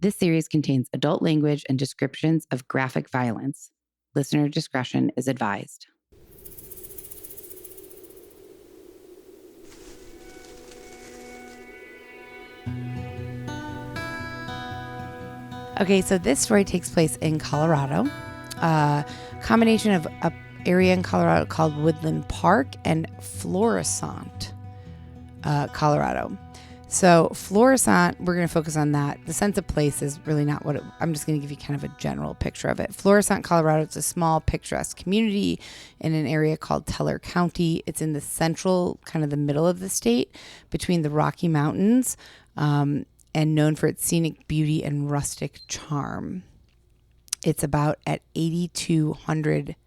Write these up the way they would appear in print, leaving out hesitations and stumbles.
This series contains adult language and descriptions of graphic violence. Listener discretion is advised. Okay, so this story takes place in Colorado. Combination of an area in Colorado called Woodland Park and Florissant, Colorado. So Florissant, we're going to focus on that. The sense of place is really not what I'm just going to give you kind of a general picture of it. Florissant, Colorado, it's a small picturesque community in an area called Teller County. It's in the central, kind of the middle of the state between the Rocky Mountains, and known for its scenic beauty and rustic charm. It's about at 8,200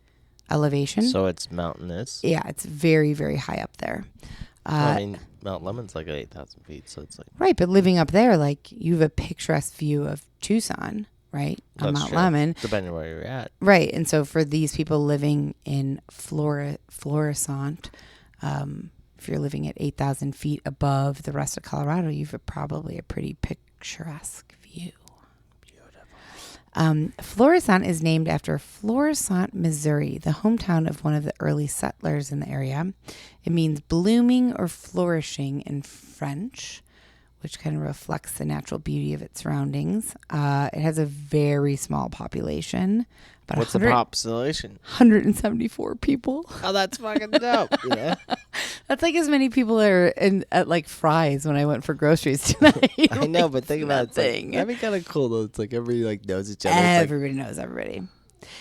elevation. So it's mountainous. Yeah, it's very, very high up there. I mean, Mount Lemon's like at 8,000 feet, so it's like... Right, but living up there, like, you have a picturesque view of Tucson, right, on Mount Lemmon. Depending on where you're at. Right, and so for these people living in Florissant, if you're living at 8,000 feet above the rest of Colorado, you've probably a pretty picturesque view. Florissant is named after Florissant, Missouri, the hometown of one of the early settlers in the area. It means blooming or flourishing in French, which kind of reflects the natural beauty of its surroundings. It has a very small population. What's the population? 174 people. Oh, that's fucking dope. Yeah. That's like as many people are at like Fry's when I went for groceries tonight. I know, but think about it. Like, that'd be kind of cool though. It's like everybody like knows each other. Everybody knows everybody.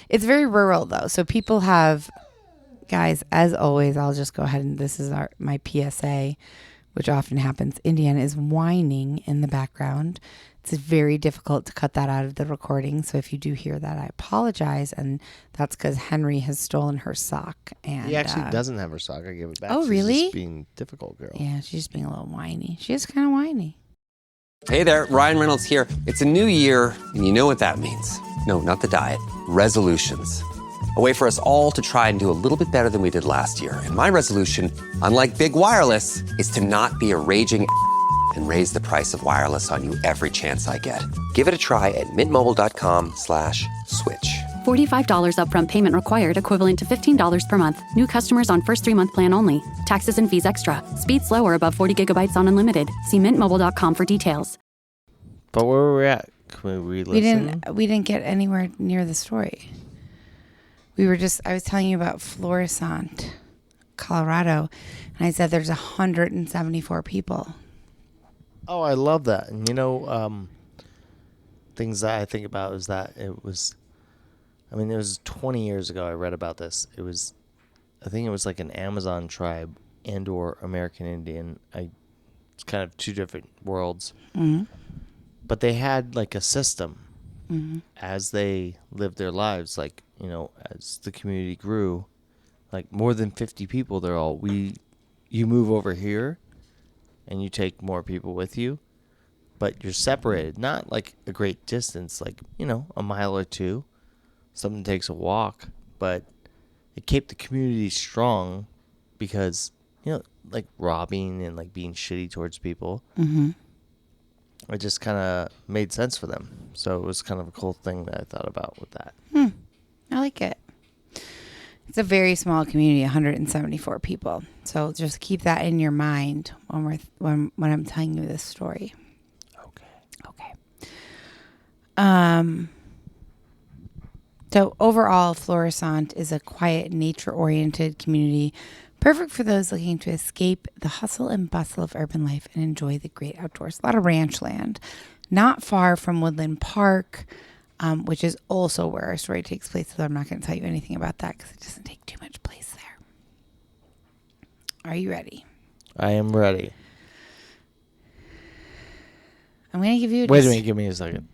It's very rural though. So people have, guys, as always, I'll just go ahead and this is my PSA, which often happens. Indiana is whining in the background. It's very difficult to cut that out of the recording. So if you do hear that, I apologize. And that's because Henry has stolen her sock. And he actually doesn't have her sock. I gave it back. Oh, really? She's just being difficult, girl. Yeah, she's just being a little whiny. She is kind of whiny. Hey there, Ryan Reynolds here. It's a new year, and you know what that means. No, not the diet. Resolutions. A way for us all to try and do a little bit better than we did last year. And my resolution, unlike big wireless, is to not be a raging and raise the price of wireless on you every chance I get. Give it a try at mintmobile.com/switch. $45 upfront payment required, equivalent to $15 per month. New customers on first 3-month plan only. Taxes and fees extra. Speed slower above 40 gigabytes on unlimited. See mintmobile.com for details. But where were we at? Can we re-listen? We didn't get anywhere near the story. I was telling you about Florissant, Colorado, and I said there's 174 people. Oh, I love that. And, you know, things that I think about is that it was 20 years ago I read about this. I think it was like an Amazon tribe and or American Indian. It's kind of two different worlds. Mm-hmm. But they had like a system mm-hmm. as they lived their lives. Like, you know, as the community grew, like more than 50 people, they're all, you move over here. And you take more people with you, but you're separated, not like a great distance, like, you know, a mile or two. Someone takes a walk, but it kept the community strong because, you know, like robbing and like being shitty towards people. Mm-hmm. It just kind of made sense for them. So it was kind of a cool thing that I thought about with that. I like it. It's a very small community, 174 people. So just keep that in your mind when I'm telling you this story. Okay. So overall, Florissant is a quiet, nature-oriented community, perfect for those looking to escape the hustle and bustle of urban life and enjoy the great outdoors. A lot of ranch land, not far from Woodland Park, which is also where our story takes place, though I'm not going to tell you anything about that because it doesn't take too much place there. Are you ready? I am ready. I'm going to give you Wait a minute, give me a second.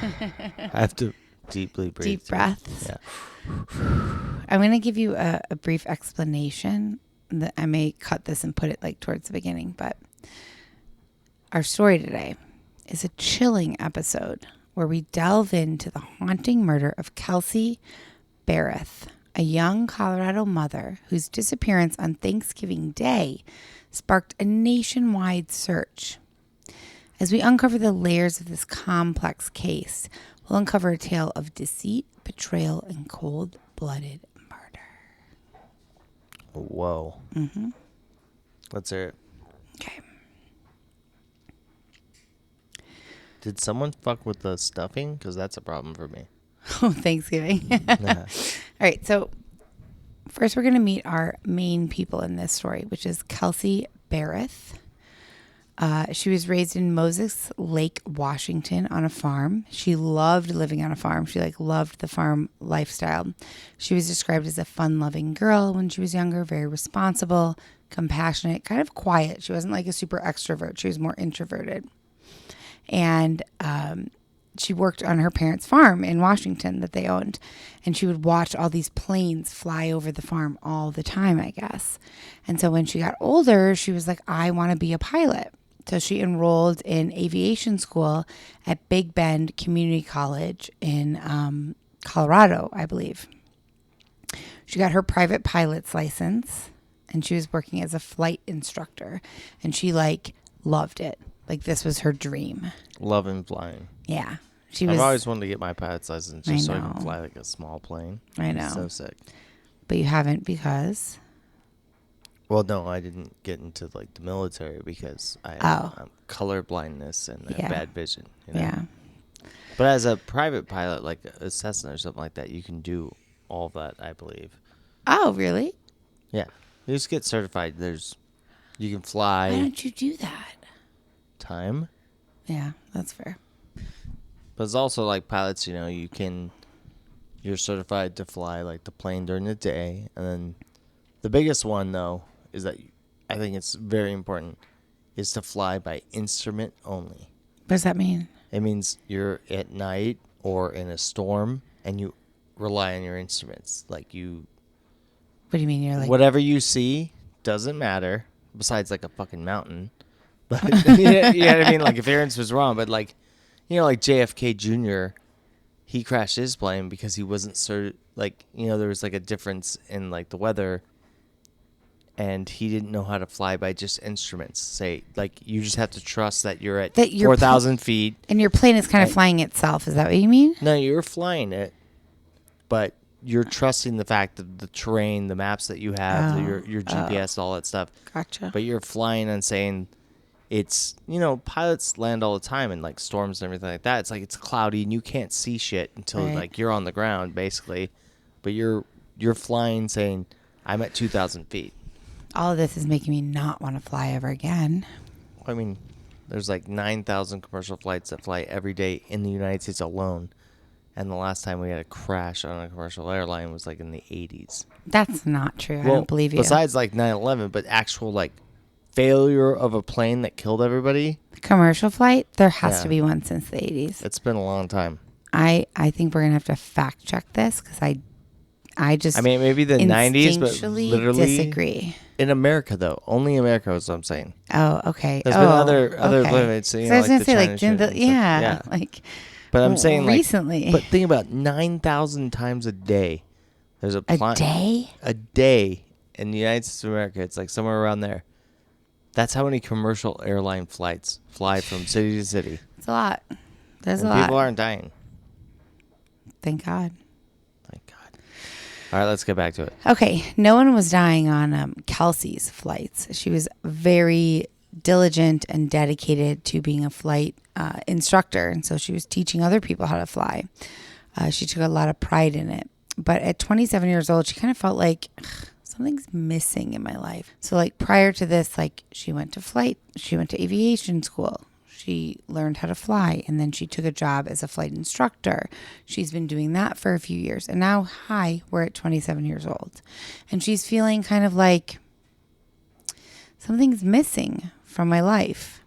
I have to deeply breathe. Deep breaths. Yeah. I'm going to give you a brief explanation. That I may cut this and put it like towards the beginning, but our story today is a chilling episode where we delve into the haunting murder of Kelsey Berreth, a young Colorado mother whose disappearance on Thanksgiving Day sparked a nationwide search. As we uncover the layers of this complex case, we'll uncover a tale of deceit, betrayal, and cold-blooded murder. Whoa. Mm-hmm. Let's hear it. Okay. Did someone fuck with the stuffing? Because that's a problem for me. Oh, Thanksgiving. Nah. All right. So first we're going to meet our main people in this story, which is Kelsey Berreth. She was raised in Moses Lake, Washington on a farm. She loved living on a farm. She loved the farm lifestyle. She was described as a fun-loving girl when she was younger, very responsible, compassionate, kind of quiet. She wasn't like a super extrovert. She was more introverted. And she worked on her parents' farm in Washington that they owned. And she would watch all these planes fly over the farm all the time, I guess. And so when she got older, she was like, I want to be a pilot. So she enrolled in aviation school at Big Bend Community College in Colorado, I believe. She got her private pilot's license and she was working as a flight instructor. And she loved it. This was her dream. Loving flying. Yeah. I've always wanted to get my pilot's license just so I can know. fly a small plane. I know. It's so sick. But you haven't because? Well, no, I didn't get into the military because I have color blindness and Yeah. bad vision. You know? Yeah. But as a private pilot, like a Cessna or something like that, you can do all that, I believe. Oh, really? Yeah. You just get certified. You can fly. Why don't you do that? Time. Yeah, that's fair. But it's also like pilots, you're certified to fly the plane during the day. And then the biggest one, though, is that I think it's very important, is to fly by instrument only. What does that mean? It means you're at night or in a storm and you rely on your instruments. What do you mean? You're whatever you see doesn't matter besides a fucking mountain. But you know what I mean? If Aaron's was wrong, but JFK Jr., he crashed his plane because he wasn't there was a difference in the weather, and he didn't know how to fly by just instruments. You just have to trust that you're at 4,000 feet. And your plane is kind of flying itself. Is that what you mean? No, you're flying it, but you're trusting the fact that the terrain, the maps that you have, your GPS, all that stuff. Gotcha. But you're flying and saying it's, pilots land all the time in storms and everything like that. It's cloudy and you can't see shit until you're on the ground basically. But you're flying saying I'm at 2,000 feet. All of this is making me not want to fly ever again. I mean, there's 9,000 commercial flights that fly every day in the United States alone. And the last time we had a crash on a commercial airline was in the 80s. That's not true. I don't believe you. Besides 9/11, but actual failure of a plane that killed everybody. Commercial flight? There has to be one since the 80s. It's been a long time. I think we're going to have to fact check this because I just maybe the 90s, but literally disagree. In America, though. Only America is what I'm saying. Oh, okay. There's been other planets. So I was going to say, But I'm saying recently. But think about 9,000 times a day. There's a day? A day in the United States of America. It's somewhere around there. That's how many commercial airline flights fly from city to city. It's a lot. There's and a lot. People aren't dying. Thank God. Thank God. All right, let's get back to it. Okay. No one was dying on Kelsey's flights. She was very diligent and dedicated to being a flight instructor. And so she was teaching other people how to fly. She took a lot of pride in it. But at 27 years old, she kind of felt like something's missing in my life. So prior to this, she went to aviation school. She learned how to fly, and then she took a job as a flight instructor. She's been doing that for a few years. And now, we're at 27 years old. And she's feeling kind of something's missing from my life.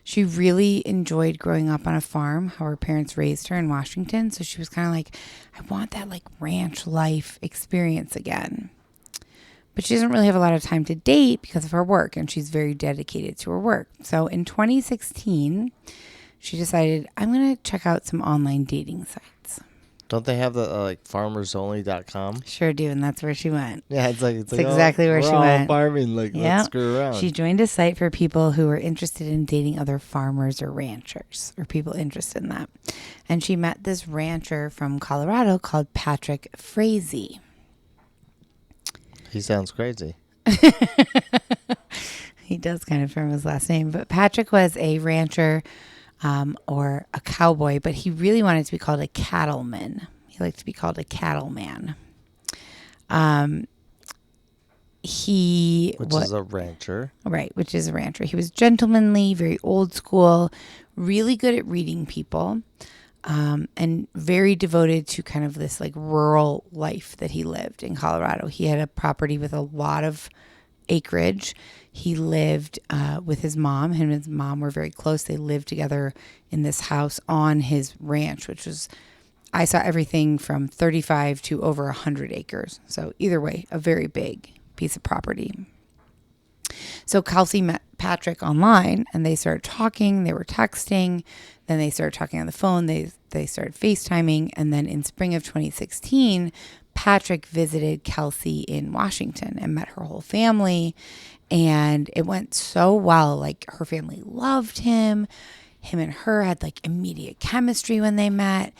She really enjoyed growing up on a farm, how her parents raised her in Washington. So she was kind of I want that ranch life experience again. But she doesn't really have a lot of time to date because of her work, and she's very dedicated to her work. So in 2016, she decided, I'm going to check out some online dating sites. Don't they have the farmersonly.com? Sure do, and that's where she went. Yeah, it's exactly where we're she all went. Farming, let's screw around. She joined a site for people who were interested in dating other farmers or ranchers, or people interested in that. And she met this rancher from Colorado called Patrick Frazee. He sounds crazy. He does kind of from his last name, but Patrick was a rancher or a cowboy, but he really wanted to be called a cattleman. He liked to be called a cattleman. Which is a rancher. Right, which is a rancher. He was gentlemanly, very old school, really good at reading people, and very devoted to kind of this like rural life that he lived in Colorado. He had a property with a lot of acreage. He lived with his mom. Him and his mom were very close. They lived together in this house on his ranch, which was, I saw everything from 35 to over 100 acres. So either way, a very big piece of property. So Kelsey met Patrick online and they started talking. They were texting. Then they started talking on the phone. They started FaceTiming. And then in spring of 2016, Patrick visited Kelsey in Washington and met her whole family. And it went so well. Like her family loved him. Him and her had like immediate chemistry when they met.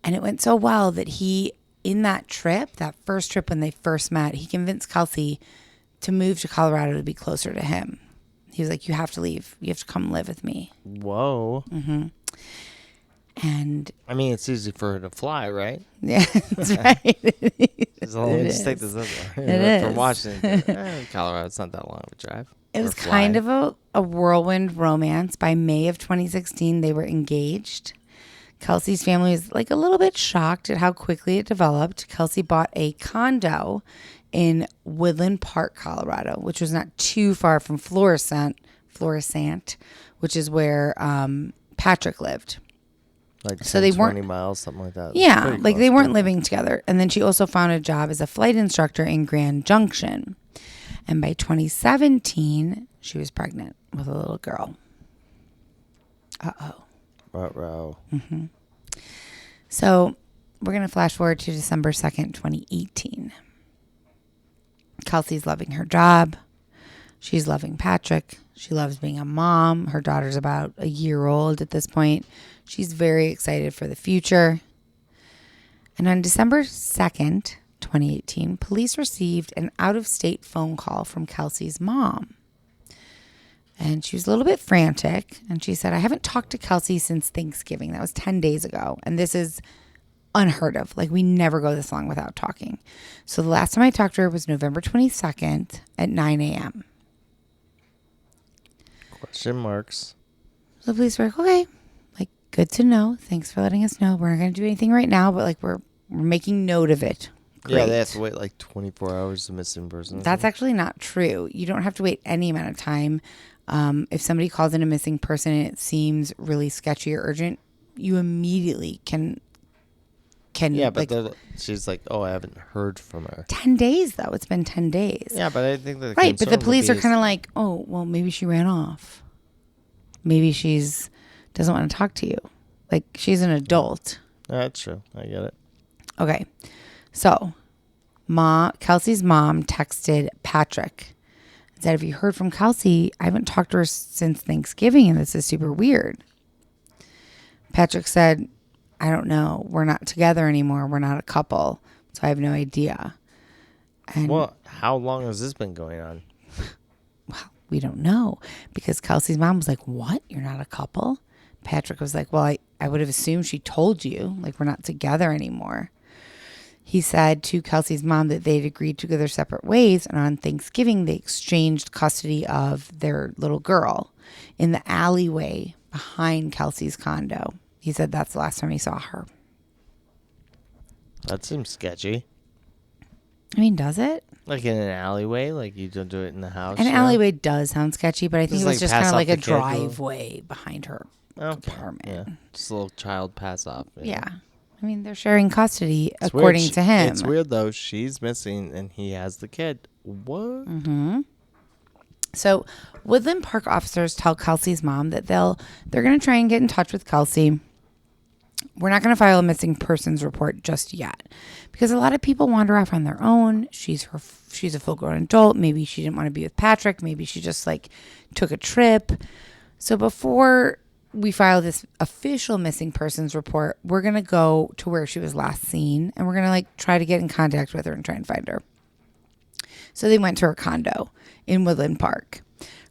And it went so well that he, in that trip, that first trip when they first met, he convinced Kelsey to move to Colorado to be closer to him. He was like, you have to leave. You have to come live with me. Whoa. Mm-hmm. And I mean, it's easy for her to fly, right? yeah, that's right. Let me just take this up. It From is. Washington, Colorado, it's not that long of a drive. It was kind of a whirlwind romance. By May of 2016, they were engaged. Kelsey's family was like a little bit shocked at how quickly it developed. Kelsey bought a condo in Woodland Park, Colorado, which was not too far from Florissant, which is where Patrick lived. Like so they 20 weren't miles, something like that. Yeah, like they weren't living together. And then she also found a job as a flight instructor in Grand Junction. And by 2017, she was pregnant with a little girl. Uh-oh. Ruh-roh. Mm-hmm. So we're going to flash forward to December 2nd, 2018. Kelsey's loving her job. She's loving Patrick. She loves being a mom. Her daughter's about a year old at this point. She's very excited for the future. And on December 2nd, 2018, police received an out-of-state phone call from Kelsey's mom. And she was a little bit frantic. And she said, I haven't talked to Kelsey since Thanksgiving. That was 10 days ago. And this is unheard of. Like, we never go this long without talking. So the last time I talked to her was November 22nd at 9 a.m. Question marks. So the police were like, okay, like, good to know. Thanks for letting us know. We're not going to do anything right now, but like, we're making note of it. Great. Yeah, they have to wait like 24 hours to missing person. That's actually not true. You don't have to wait any amount of time. If somebody calls in a missing person and it seems really sketchy or urgent, you immediately can. Yeah, but like, she's like, oh, I haven't heard from her. 10 days though. It's been 10 days. Yeah, but I think that right. But the police are kind of like, oh, well, maybe she ran off. Maybe she's doesn't want to talk to you. Like, she's an adult. That's true. I get it. Okay. So, Kelsey's mom texted Patrick and said, have you heard from Kelsey? I haven't talked to her since Thanksgiving, and this is super weird. Patrick said, I don't know. We're not together anymore. We're not a couple. So I have no idea. And well, how long has this been going on? Well, we don't know. Because Kelsey's mom was like, what? You're not a couple? Patrick was like, well, I would have assumed she told you. Like, we're not together anymore. He said to Kelsey's mom that they'd agreed to go their separate ways. And on Thanksgiving, they exchanged custody of their little girl in the alleyway behind Kelsey's condo. He said that's the last time he saw her. That seems sketchy. I mean, does it? Like in an alleyway? Like you don't do it in the house? An alleyway does sound sketchy, but I think it was just kind of like a kid, driveway behind her apartment. Yeah. Just a little child pass off. Yeah. I mean, they're sharing custody according to him. It's weird, though. She's missing and he has the kid. What? Mm-hmm. So Woodland Park officers tell Kelsey's mom that they're going to try and get in touch with Kelsey we're not going to file a missing persons report just yet because a lot of people wander off on their own. She's a full-grown adult. Maybe she didn't want to be with Patrick. Maybe she just like took a trip. So before we file this official missing persons report, we're going to go to where she was last seen and we're going to like try to get in contact with her and try and find her. So they went to her condo in Woodland Park.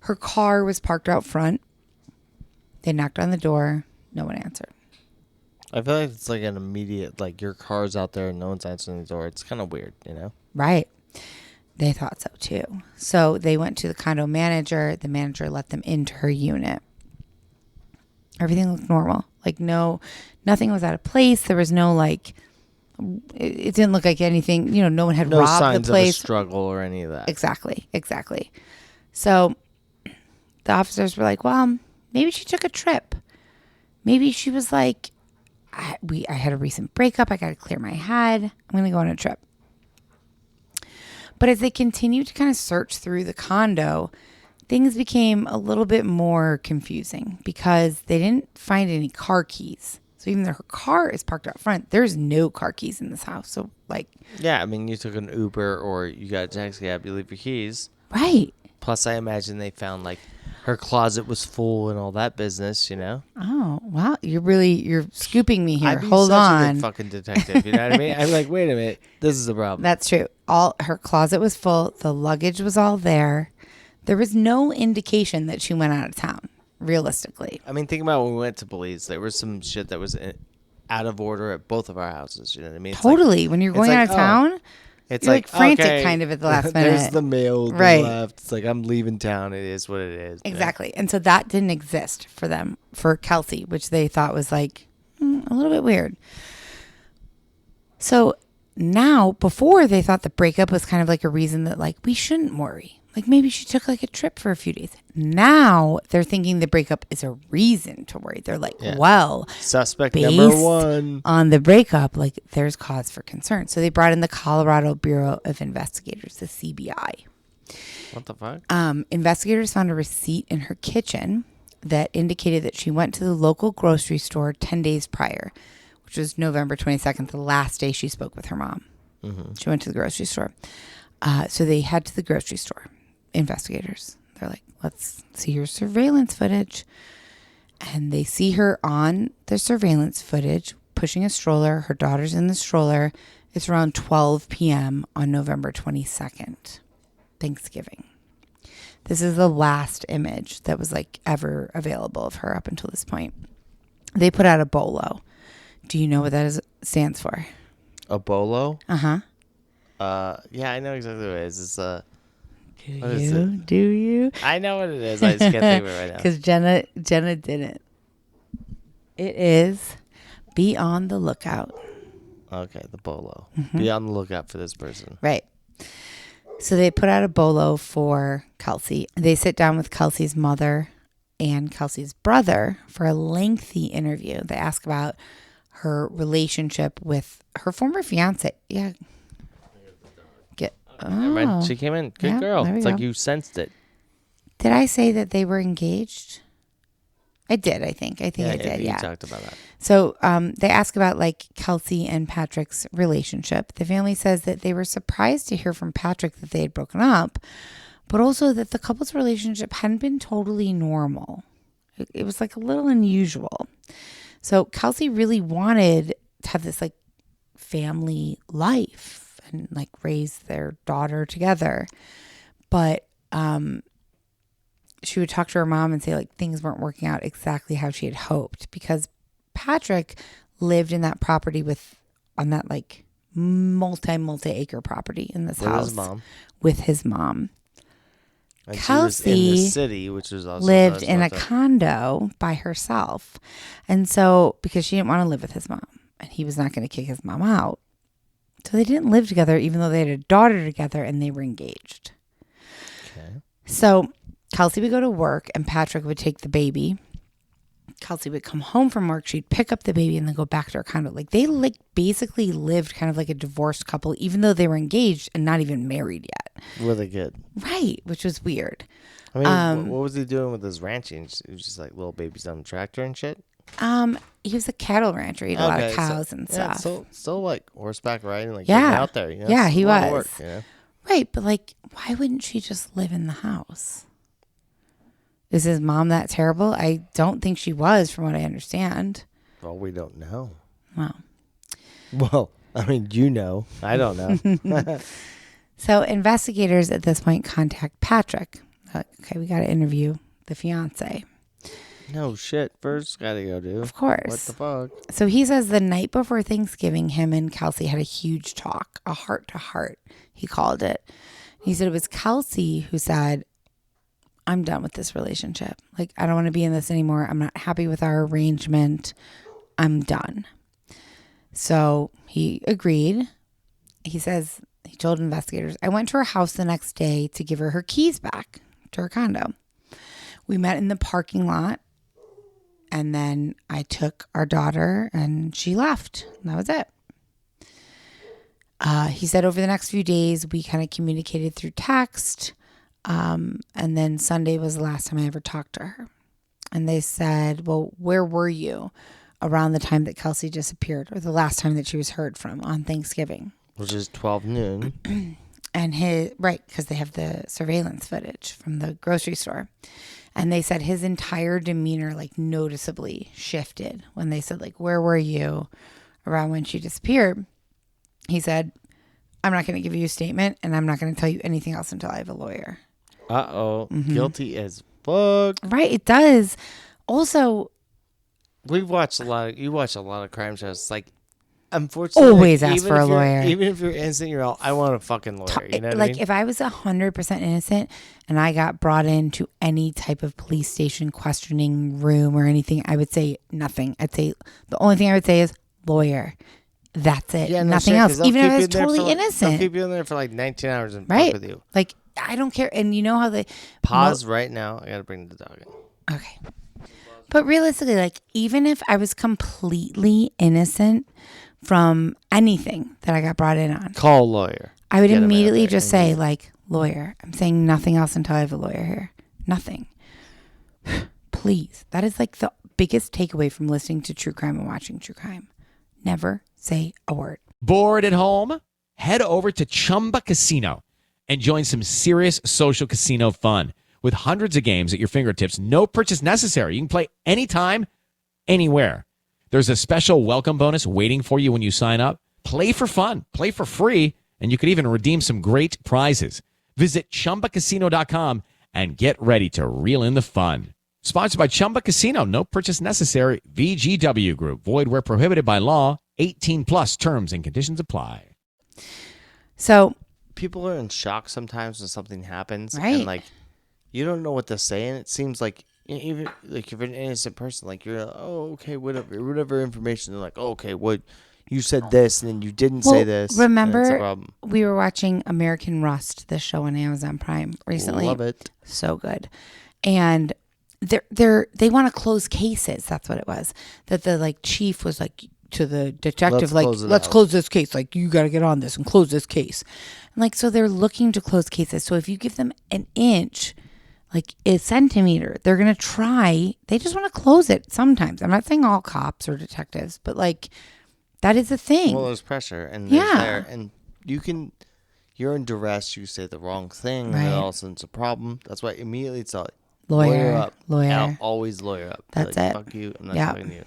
Her car was parked out front. They knocked on the door. No one answered. I feel like it's like an immediate, like your car's out there and no one's answering the door. It's kind of weird, you know? Right. They thought so too. So they went to the condo manager. The manager let them into her unit. Everything looked normal. Like nothing was out of place. There was no like, it didn't look like anything, you know, no one had No robbed signs the place. of a struggle or any of that. Exactly. So the officers were like, well, maybe she took a trip. Maybe she was like, I had a recent breakup. I got to clear my head. I'm going to go on a trip. But as they continued to kind of search through the condo, things became a little bit more confusing because they didn't find any car keys. So even though her car is parked out front, there's no car keys in this house. So like, yeah, I mean, you took an Uber or you got a taxi cab, you leave your keys. Right. Plus, I imagine they found like her closet was full and all that business, you know? Oh, wow. You're scooping me here. I'd be Hold such on. a good fucking detective, you know what I mean? I'm like, wait a minute, this is the problem. That's true. Her closet was full. The luggage was all there. There was no indication that she went out of town, realistically. I mean, think about when we went to Belize. There was some shit that was out of order at both of our houses, you know what I mean? It's Totally. Like, when you're going out of town, it's you're like frantic okay, kind of at the last minute. There's the mail Right. left. It's like, I'm leaving town. It is what it is. Exactly. And so that didn't exist for them, for Kelsey, which they thought was like a little bit weird. So now, before they thought the breakup was kind of like a reason that like we shouldn't worry. Like maybe she took like a trip for a few days. Now they're thinking the breakup is a reason to worry. They're like, well, Suspect based number one on the breakup, like there's cause for concern. So they brought in the Colorado Bureau of Investigators, the CBI. What the fuck? Investigators found a receipt in her kitchen that indicated that she went to the local grocery store 10 days prior, which was November 22nd, the last day she spoke with her mom. Mm-hmm. She went to the grocery store. So they head to the grocery store. Investigators. They're like, let's see your surveillance footage. And they see her on the surveillance footage pushing a stroller. Her daughter's in the stroller. It's around 12 p.m. on November 22nd, Thanksgiving. This is the last image that was like ever available of her up until this point. They put out a bolo. Do you know what that stands for? A bolo? Uh-huh. Yeah, I know exactly what it is. It's Do you? I know what it is. I just can't think of it right now. Because Jenna didn't. It is be on the lookout. Okay, the bolo. Mm-hmm. Be on the lookout for this person. Right. So they put out a bolo for Kelsey. They sit down with Kelsey's mother and Kelsey's brother for a lengthy interview. They ask about her relationship with her former fiance. Yeah. Oh, she came in. Good girl. It's like you sensed it. Did I say that they were engaged? I did, I think. I did, yeah. You talked about that. So they ask about like Kelsey and Patrick's relationship. The family says that they were surprised to hear from Patrick that they had broken up, but also that the couple's relationship hadn't been totally normal. It was like a little unusual. So Kelsey really wanted to have this like family life and like raise their daughter together. But she would talk to her mom and say like things weren't working out exactly how she had hoped because Patrick lived in that property on that like multi-acre property in this house with his mom. And Kelsey she was in the city, which was also lived in a condo by herself. And so because she didn't want to live with his mom and he was not going to kick his mom out. So they didn't live together, even though they had a daughter together and they were engaged. Okay. So Kelsey would go to work and Patrick would take the baby. Kelsey would come home from work. She'd pick up the baby and then go back to her condo. Like they like basically lived kind of like a divorced couple, even though they were engaged and not even married yet. Really good. Right. Which was weird. I mean, what was he doing with his ranching? It was just like little babies on the tractor and shit? He was a cattle rancher. He had a lot of cows and stuff. Still like horseback riding, like yeah, getting out there. You know? Yeah, he was. Work, you know? Right, but like, why wouldn't she just live in the house? Is his mom that terrible? I don't think she was, from what I understand. Well, we don't know. Well, I mean, you know. I don't know. So investigators at this point contact Patrick. Okay, we got to interview the fiance. No shit. First, gotta go do. Of course. What the fuck? So he says the night before Thanksgiving, him and Kelsey had a huge talk, a heart-to-heart, he called it. He said it was Kelsey who said, I'm done with this relationship. Like, I don't want to be in this anymore. I'm not happy with our arrangement. I'm done. So he agreed. He says, he told investigators, I went to her house the next day to give her her keys back to her condo. We met in the parking lot. And then I took our daughter and she left. And that was it. He said over the next few days, we kind of communicated through text. And then Sunday was the last time I ever talked to her. And they said, well, where were you around the time that Kelsey disappeared, or the last time that she was heard from on Thanksgiving? Which is 12 noon. And because they have the surveillance footage from the grocery store. And they said his entire demeanor like noticeably shifted when they said, like, where were you around when she disappeared? He said, I'm not going to give you a statement, and I'm not going to tell you anything else until I have a lawyer. Uh-oh. Mm-hmm. Guilty as fuck. Right, it does. Also, you watch a lot of crime shows. Like, unfortunately, always ask for a lawyer. Even if you're innocent, you're all, I want a fucking lawyer. You know what I mean? If I was 100% innocent and I got brought into any type of police station questioning room or anything, I would say nothing. I'd say the only thing I would say is lawyer. That's it. Yeah, nothing else. Even if I was totally innocent. They'll keep you in there for like 19 hours and fuck with you. Like, I don't care. And you know how they pause right now. I got to bring the dog in. Okay. But realistically, like, even if I was completely innocent from anything that I got brought in on, call a lawyer. I would immediately just say, like, lawyer. I'm saying nothing else until I have a lawyer here. Nothing. Please. That is like the biggest takeaway from listening to true crime and watching true crime. Never say a word. Bored at home? Head over to Chumba Casino and join some serious social casino fun. With hundreds of games at your fingertips, no purchase necessary. You can play anytime, anywhere. There's a special welcome bonus waiting for you when you sign up. Play for fun, play for free, and you could even redeem some great prizes. Visit ChumbaCasino.com and get ready to reel in the fun. Sponsored by Chumba Casino. No purchase necessary. VGW Group. Void where prohibited by law. 18 plus terms and conditions apply. So people are in shock sometimes when something happens. Right. And like, you don't know what to say. And it seems like even like if you're an innocent person, like you're like, oh, okay, whatever information. They're like, oh, okay, what you said this and then you didn't say this. Remember, we were watching American Rust, this show on Amazon Prime recently. Love it. So good. And they want to close cases. That's what it was. That the like chief was like to the detective, let's close this case. Like, you got to get on this and close this case. And like, so they're looking to close cases. So if you give them an inch, like a centimeter, they're going to try. They just want to close it sometimes. I'm not saying all cops or detectives, but like, that is a thing. Well, there's pressure and there, and you're in duress. You say the wrong thing, right. And then all of a sudden it's a problem. That's why immediately it's all lawyer up. Lawyer. Always lawyer up. That's like, it. Fuck you. I'm not talking to you.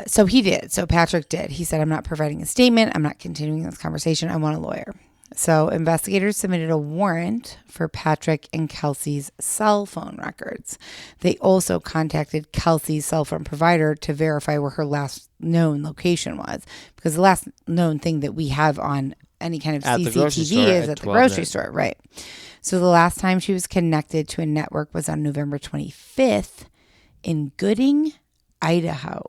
So he did. So Patrick did. He said, I'm not providing a statement. I'm not continuing this conversation. I want a lawyer. So investigators submitted a warrant for Patrick and Kelsey's cell phone records. They also contacted Kelsey's cell phone provider to verify where her last known location was, because the last known thing that we have on any kind of CCTV is at the grocery store. Right. So the last time she was connected to a network was on November 25th in Gooding, Idaho.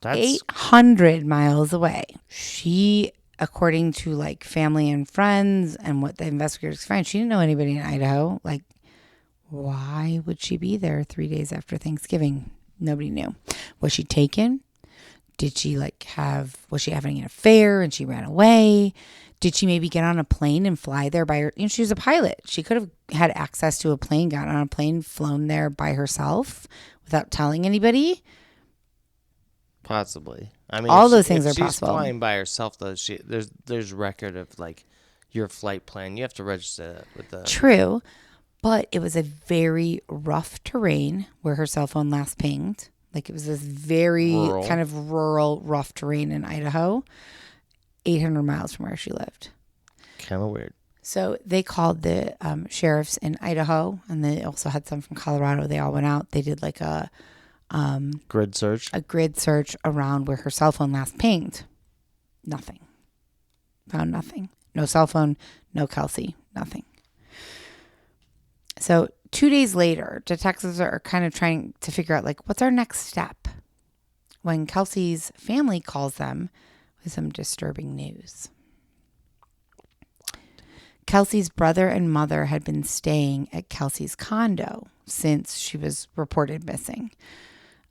That's 800 miles away. She, according to like family and friends and what the investigators find, she didn't know anybody in Idaho. Like, why would she be there 3 days after Thanksgiving? Nobody knew. Was she taken? Did she was she having an affair and she ran away? Did she maybe get on a plane and fly there by her? She was a pilot. She could have had access to a plane, got on a plane, flown there by herself without telling anybody. Possibly. I mean, all those things are she's possible. Flying by herself, though. There's record of your flight plan. You have to register that with the. True, but it was a very rough terrain where her cell phone last pinged. It was this very kind of rural, rough terrain in Idaho, 800 miles from where she lived. Kind of weird. So they called the sheriffs in Idaho, and they also had some from Colorado. They all went out. They did a grid search. A grid search around where her cell phone last pinged. Nothing. Found nothing. No cell phone, no Kelsey, nothing. So 2 days later, detectives are kind of trying to figure out what's our next step when Kelsey's family calls them with some disturbing news. Kelsey's brother and mother had been staying at Kelsey's condo since she was reported missing.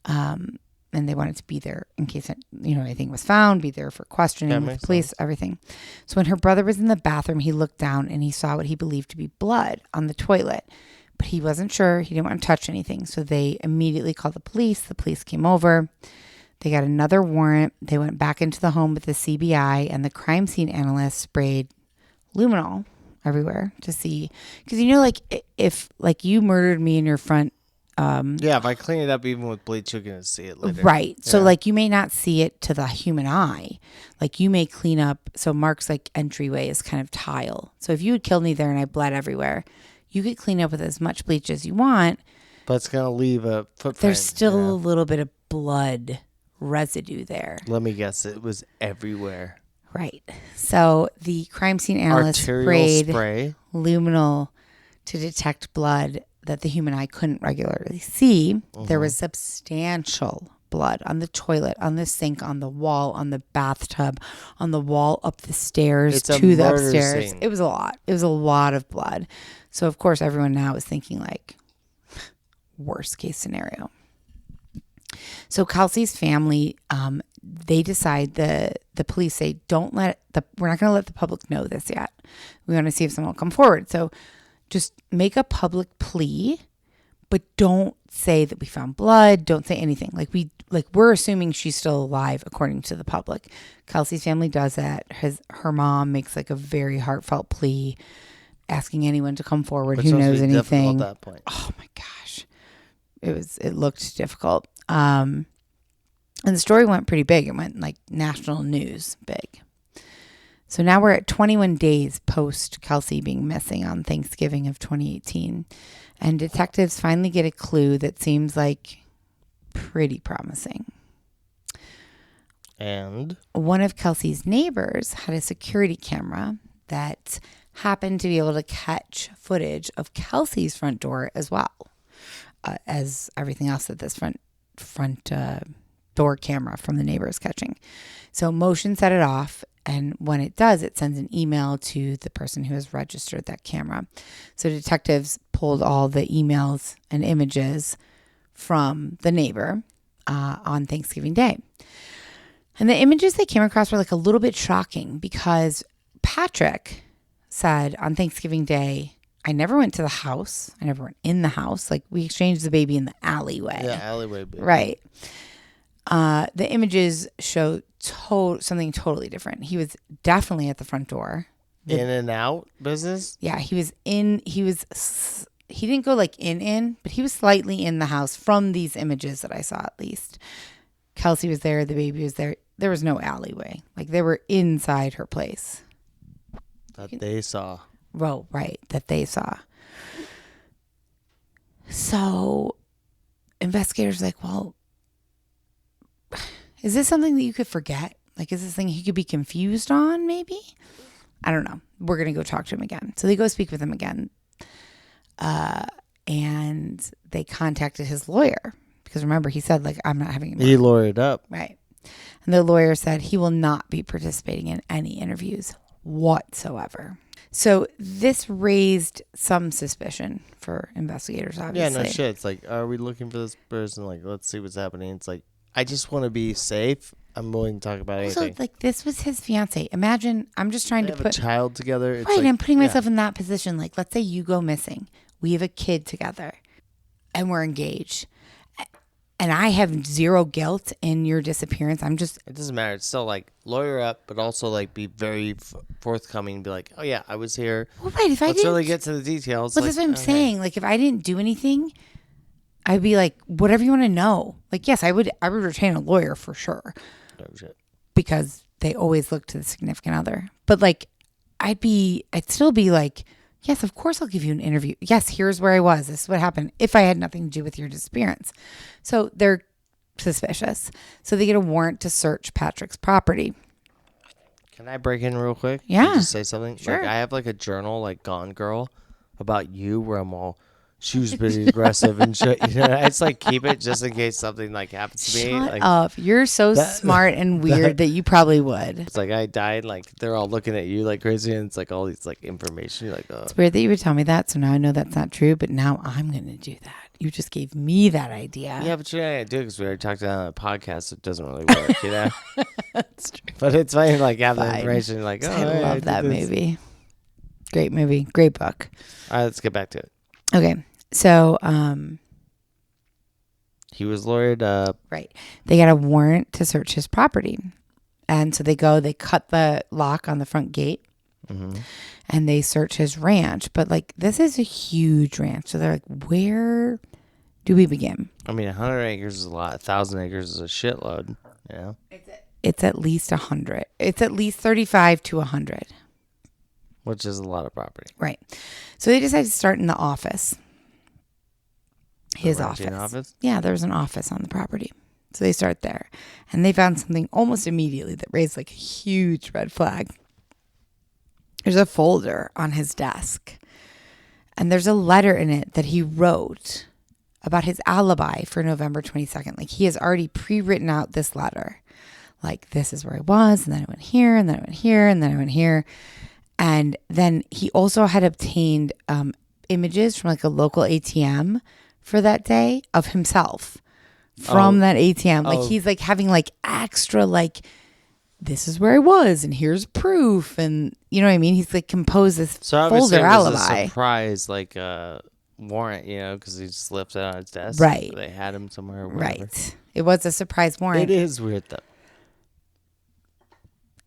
And they wanted to be there in case anything was found, be there for questioning with the police, everything. So when her brother was in the bathroom, he looked down and he saw what he believed to be blood on the toilet. But he wasn't sure. He didn't want to touch anything. So they immediately called the police. The police came over. They got another warrant. They went back into the home with the CBI, and the crime scene analyst sprayed luminol everywhere to see. Because if you murdered me in your front. If I clean it up even with bleach, you're going to see it later. Right. So you may not see it to the human eye. You may clean up. So Mark's entryway is kind of tile. So if you had killed me there and I bled everywhere, you could clean up with as much bleach as you want. But it's going to leave a footprint. There's still a little bit of blood residue there. Let me guess. It was everywhere. Right. So the crime scene analyst sprayed luminol to detect blood that the human eye couldn't regularly see. Mm-hmm. There was substantial blood on the toilet, on the sink, on the wall, on the bathtub, on the wall up the stairs to the upstairs. Scene. It was a lot. It was a lot of blood. So of course everyone now is thinking worst case scenario. So Kelsey's family, they decide the police say, we're not going to let the public know this yet. We want to see if someone will come forward. So just make a public plea, but don't say that we found blood. Don't say anything. We're assuming she's still alive, according to the public. Kelsey's family does that. Her mom makes a very heartfelt plea, asking anyone to come forward who knows anything. At that point. Oh my gosh, it looked difficult. And the story went pretty big. It went national news big. So now we're at 21 days post Kelsey being missing on Thanksgiving of 2018. And detectives finally get a clue that seems pretty promising. And? One of Kelsey's neighbors had a security camera that happened to be able to catch footage of Kelsey's front door as well as everything else that this front door camera from the neighbor is catching. So motion set it off. And when it does, it sends an email to the person who has registered that camera. So detectives pulled all the emails and images from the neighbor on Thanksgiving Day. And the images they came across were a little bit shocking because Patrick said on Thanksgiving Day, I never went to the house. I never went in the house. We exchanged the baby in the alleyway. Yeah, alleyway baby. Right. The images show something totally different. He was definitely at the front door. In and out business? Yeah, he didn't go in, but he was slightly in the house from these images that I saw at least. Kelsey was there. The baby was there. There was no alleyway. They were inside her place. They saw. Oh, right. That they saw. So investigators are well, is this something that you could forget? Is this something he could be confused on, maybe? I don't know. We're going to go talk to him again. So they go speak with him again. And they contacted his lawyer. Because remember, he said, I'm not having him. He lawyered up. Right. And the lawyer said he will not be participating in any interviews whatsoever. So this raised some suspicion for investigators, obviously. Yeah, no shit. It's are we looking for this person? Let's see what's happening. It's I just want to be safe. I'm willing to talk about Also, anything. like, this was his fiance. Imagine, I'm just trying They to have put... a child together. It's Right, like, I'm putting myself in that position. Like, let's say you go missing. We have a kid together. And we're engaged. And I have zero guilt in your disappearance. I'm just... It doesn't matter. It's still like lawyer up, but also like be very forthcoming and be like, oh yeah, I was here. Well, right, if I Let's didn't... really get to the details. Well, like, that's what I'm okay. saying. Like, if I didn't do anything, I'd be like, whatever you want to know. Like, yes, I would retain a lawyer for sure. Oh, shit. Because they always look to the significant other. But like, I'd still be like, yes, of course I'll give you an interview. Yes, here's where I was. This is what happened. If I had nothing to do with your disappearance. So they're suspicious. So they get a warrant to search Patrick's property. Can I break in real quick? Yeah. And just say something? Sure. Like, I have like a journal, like Gone Girl, about you where I'm all, she was pretty aggressive and shit. You know, it's like keep it just in case something like happens to me. Shut Like, up. You're so smart and weird that you probably would. it's like I died, like they're all looking at you like crazy, and it's like all these like information. You're like, oh. It's weird that you would tell me that. So now I know that's not true, but now I'm going to do that. You just gave me that idea. Yeah, but you know, I do because we already talked about it on a podcast. It doesn't really work, you know. That's true. But it's funny, like have the Fine. information, like oh, I hey, love did that this. movie. Great movie. Great book. All right, let's get back to it. Okay. So, He was lawyered up. right. They got a warrant to search his property. And so they cut the lock on the front gate and they search his ranch. But like, this is a huge ranch. So they're like, where do we begin? I mean, 100 acres is a lot. 1,000 acres is a shitload. You know, It's at least 100. It's at least 35 to 100. which is a lot of property. Right. So they decided to start in the office. His ranching office. office? Yeah, there was an office on the property. So they start there. And they found something almost immediately that raised like a huge red flag. There's a folder on his desk. And there's a letter in it that he wrote about his alibi for November 22nd. Like he has already pre-written out this letter. Like this is where I was, and then I went here, and then I went here, and then I went here. And then he also had obtained images from like a local ATM for that day of himself from that ATM. Like he's like having like extra like, this is where I was and here's proof. And you know what I mean? He's like composed this So obviously folder it was alibi. a surprise, like warrant, you know, because he just left it on his desk. Right. They had him somewhere. Or whatever. Right. It was a surprise warrant. It is weird though.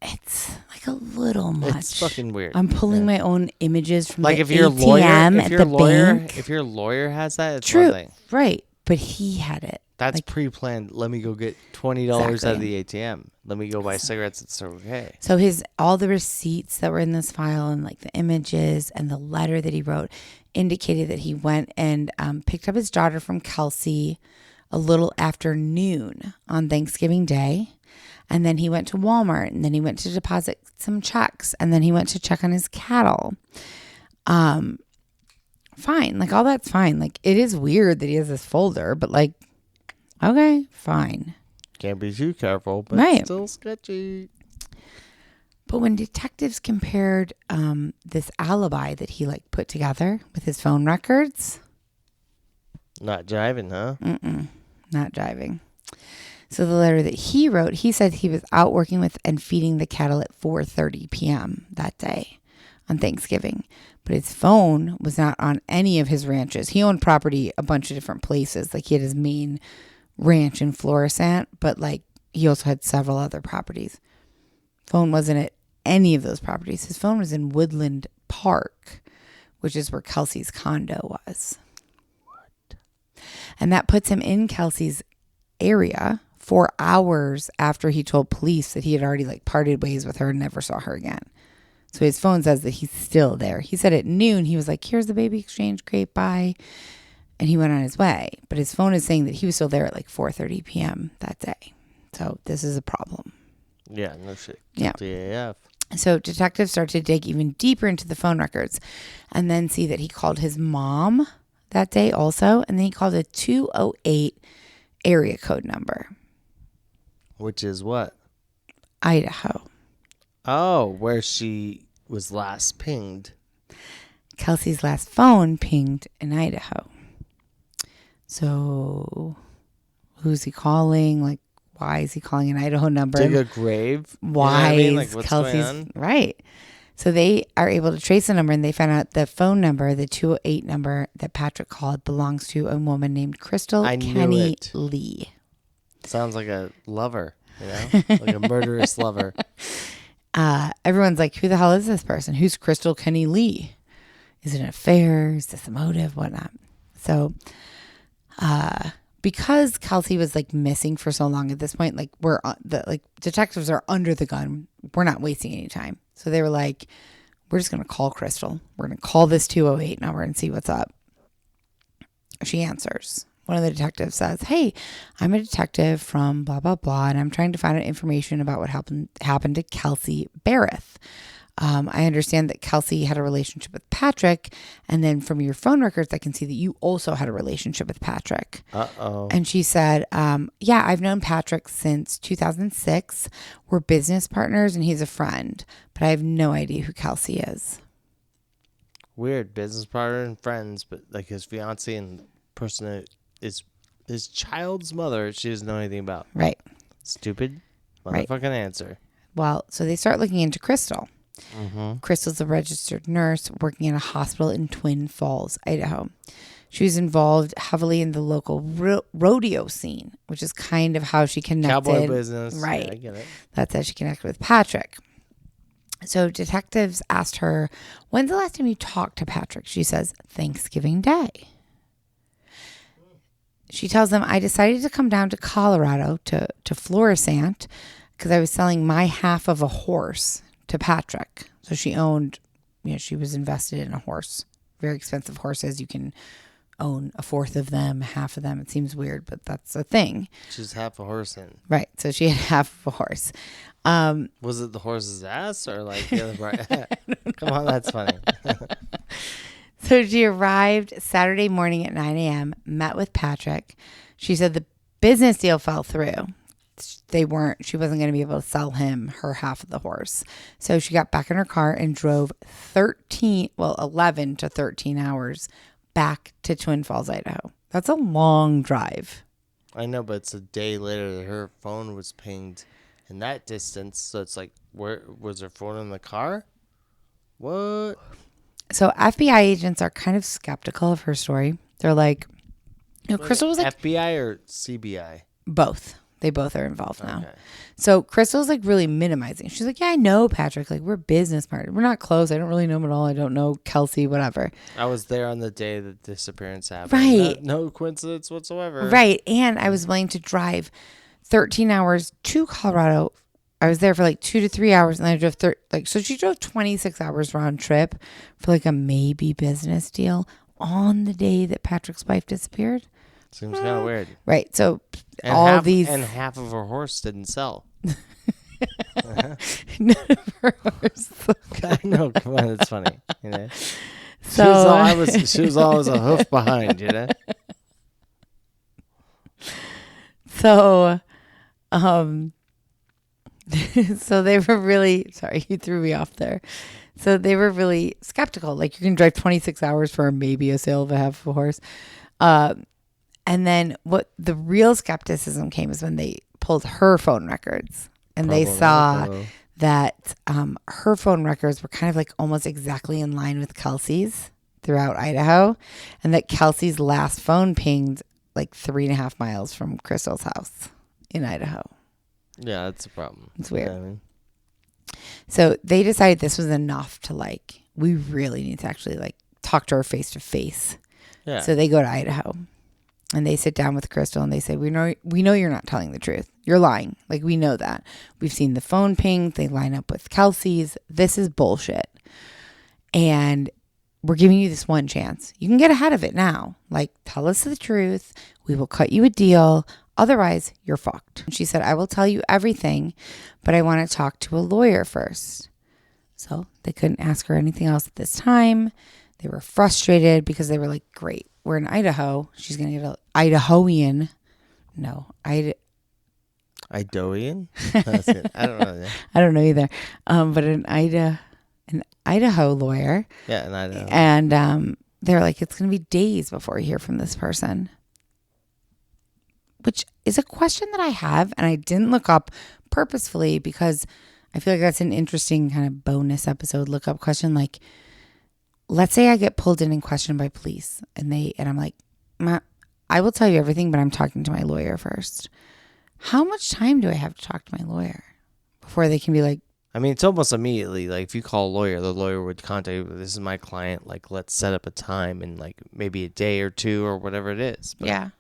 It's like a little much. It's fucking weird. I'm pulling my own images from Like the if your ATM lawyer, at if your the lawyer, bank. if your lawyer has that, it's True. one thing. Right. But he had it. That's Like, pre-planned. Let me go get $20 out of the ATM. Let me go buy cigarettes. It's okay. so all the receipts that were in this file and like the images and the letter that he wrote indicated that he went and picked up his daughter from Kelsey a little after noon on Thanksgiving Day. And then he went to Walmart, and then he went to deposit some checks, and then he went to check on his cattle. Fine. Like all that's fine. Like it is weird that he has this folder, but like, okay, fine. Can't be too careful, but Right. still sketchy. But when detectives compared this alibi that he like put together with his phone records, Not jiving, huh? not driving. So the letter that he wrote, he said he was out working with and feeding the cattle at 4:30 p.m. that day on Thanksgiving. But his phone was not on any of his ranches. He owned property a bunch of different places. Like he had his main ranch in Florissant, but like he also had several other properties. Phone wasn't at any of those properties. His phone was in Woodland Park, which is where Kelsey's condo was. What? And that puts him in Kelsey's area 4 hours after he told police that he had already like parted ways with her and never saw her again. So his phone says that he's still there. He said at noon, he was like, here's the baby exchange, great, bye. And he went on his way. But his phone is saying that he was still there at like 4:30 p.m. that day. So this is a problem. Yeah, no shit. Yeah. DAF. So detectives start to dig even deeper into the phone records and then see that he called his mom that day also. And then he called a 208 area code number. Which is what? Idaho. Oh, where she was last pinged. Kelsey's last phone pinged in Idaho. So who's he calling? Like, why is he calling an Idaho number? Dig a grave? Why You know what I mean? is Like, what's Kelsey's going on? right? So they are able to trace the number, and they found out the phone number, the 208 number that Patrick called, belongs to a woman named Crystal I knew Kenny it. Lee. Sounds like a lover, you know? Like a murderous lover. Everyone's like, who the hell is this person? Who's Crystal Kenny Lee? Is it an affair? Is this a motive? Whatnot. So, because Kelsey was like missing for so long at this point, like detectives are under the gun. We're not wasting any time. So they were like, we're just going to call Crystal. We're going to call this 208 number and see what's up. She answers. One of the detectives says, hey, I'm a detective from blah, blah, blah, and I'm trying to find out information about what happened to Kelsey Berreth. I understand that Kelsey had a relationship with Patrick, and then from your phone records, I can see that you also had a relationship with Patrick. Uh-oh. And she said, yeah, I've known Patrick since 2006. We're business partners, and he's a friend, but I have no idea who Kelsey is. Weird. Business partner and friends, but like his fiance and person that is his child's mother, she doesn't know anything about. Right. Stupid Right. motherfucking answer. Well, so they start looking into Crystal. Mm-hmm. Crystal's a registered nurse working in a hospital in Twin Falls, Idaho. She was involved heavily in the local rodeo scene, which is kind of how she connected. Cowboy business. Right. Yeah, I get it. That's how she connected with Patrick. So detectives asked her, when's the last time you talked to Patrick? She says, Thanksgiving Day. She tells them, I decided to come down to Colorado to FLORISSANT because I was selling my half of a horse to Patrick. So she owned, she was invested in a horse. Very expensive horses. You can own a fourth of them, half of them. It seems weird, but that's a thing. She's half a horse in. Right. So she had half of a horse. Was it the horse's ass or like the other part? Come on, that's funny. So she arrived Saturday morning at 9 a.m., met with Patrick. She said the business deal fell through. She wasn't going to be able to sell him her half of the horse. So she got back in her car and drove 11 to 13 hours back to Twin Falls, Idaho. That's a long drive. I know, but it's a day later that her phone was pinged in that distance. So it's like, where was her phone in the car? What? So FBI agents are kind of skeptical of her story. They're like, Crystal was like FBI or CBI? both. They both are involved now. Okay. So Crystal's like really minimizing. She's like, yeah, I know Patrick. Like, we're business partners. We're not close. I don't really know him at all. I don't know Kelsey, whatever. I was there on the day the disappearance happened. Right. No coincidence whatsoever. Right. And I was willing to drive 13 hours to Colorado. I was there for like 2 to 3 hours, and then I drove so she drove 26 hours round trip for like a maybe business deal on the day that Patrick's wife disappeared. Seems kind of weird. Right. So And half of her horse didn't sell. none of her horse. I know. Come on, it's funny. You know. So She was always a hoof behind. You know. So, so they were really, sorry, you threw me off there. So they were really skeptical. Like, you can drive 26 hours for maybe a sale of a half of a horse. And then what the real skepticism came is when they pulled her phone records and they saw that her phone records were kind of like almost exactly in line with Kelsey's throughout Idaho, and that Kelsey's last phone pinged like 3.5 miles from Crystal's house in Idaho. Yeah, that's a problem. It's weird. You know what I mean? So they decided this was enough to we really need to actually talk to her face to face. Yeah. So they go to Idaho and they sit down with Crystal and they say, we know you're not telling the truth. You're lying. Like, we know that. We've seen the phone pings. They line up with Kelsey's. This is bullshit. And we're giving you this one chance. You can get ahead of it now. Like, tell us the truth. We will cut you a deal. Otherwise, you're fucked. And she said, I will tell you everything, but I want to talk to a lawyer first. So they couldn't ask her anything else at this time. They were frustrated because they were like, great, we're in Idaho. She's going to get an Idahoan. No, Idahoan? That's it. I don't know. I don't know either. But an Idaho lawyer. Yeah, an Idaho. And they're like, it's going to be days before we hear from this person. which is a question that I have, and I didn't look up purposefully because I feel like that's an interesting kind of bonus episode look up question. Like, let's say I get pulled in and questioned by police, and I'm like, I will tell you everything, but I'm talking to my lawyer first. How much time do I have to talk to my lawyer before they can be like, I mean, it's almost immediately. Like, if you call a lawyer, the lawyer would contact you. This is my client. Like, let's set up a time in like maybe a day or two or whatever it is. But yeah.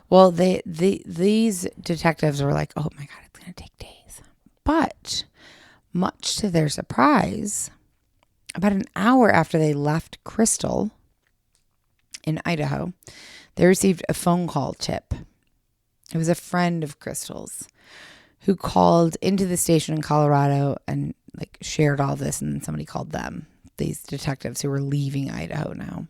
Well, these detectives were like, oh my God, it's going to take days. But much to their surprise, about an hour after they left Crystal in Idaho, they received a phone call tip. It was a friend of Crystal's who called into the station in Colorado and like shared all this, and then somebody called them, these detectives who were leaving Idaho now.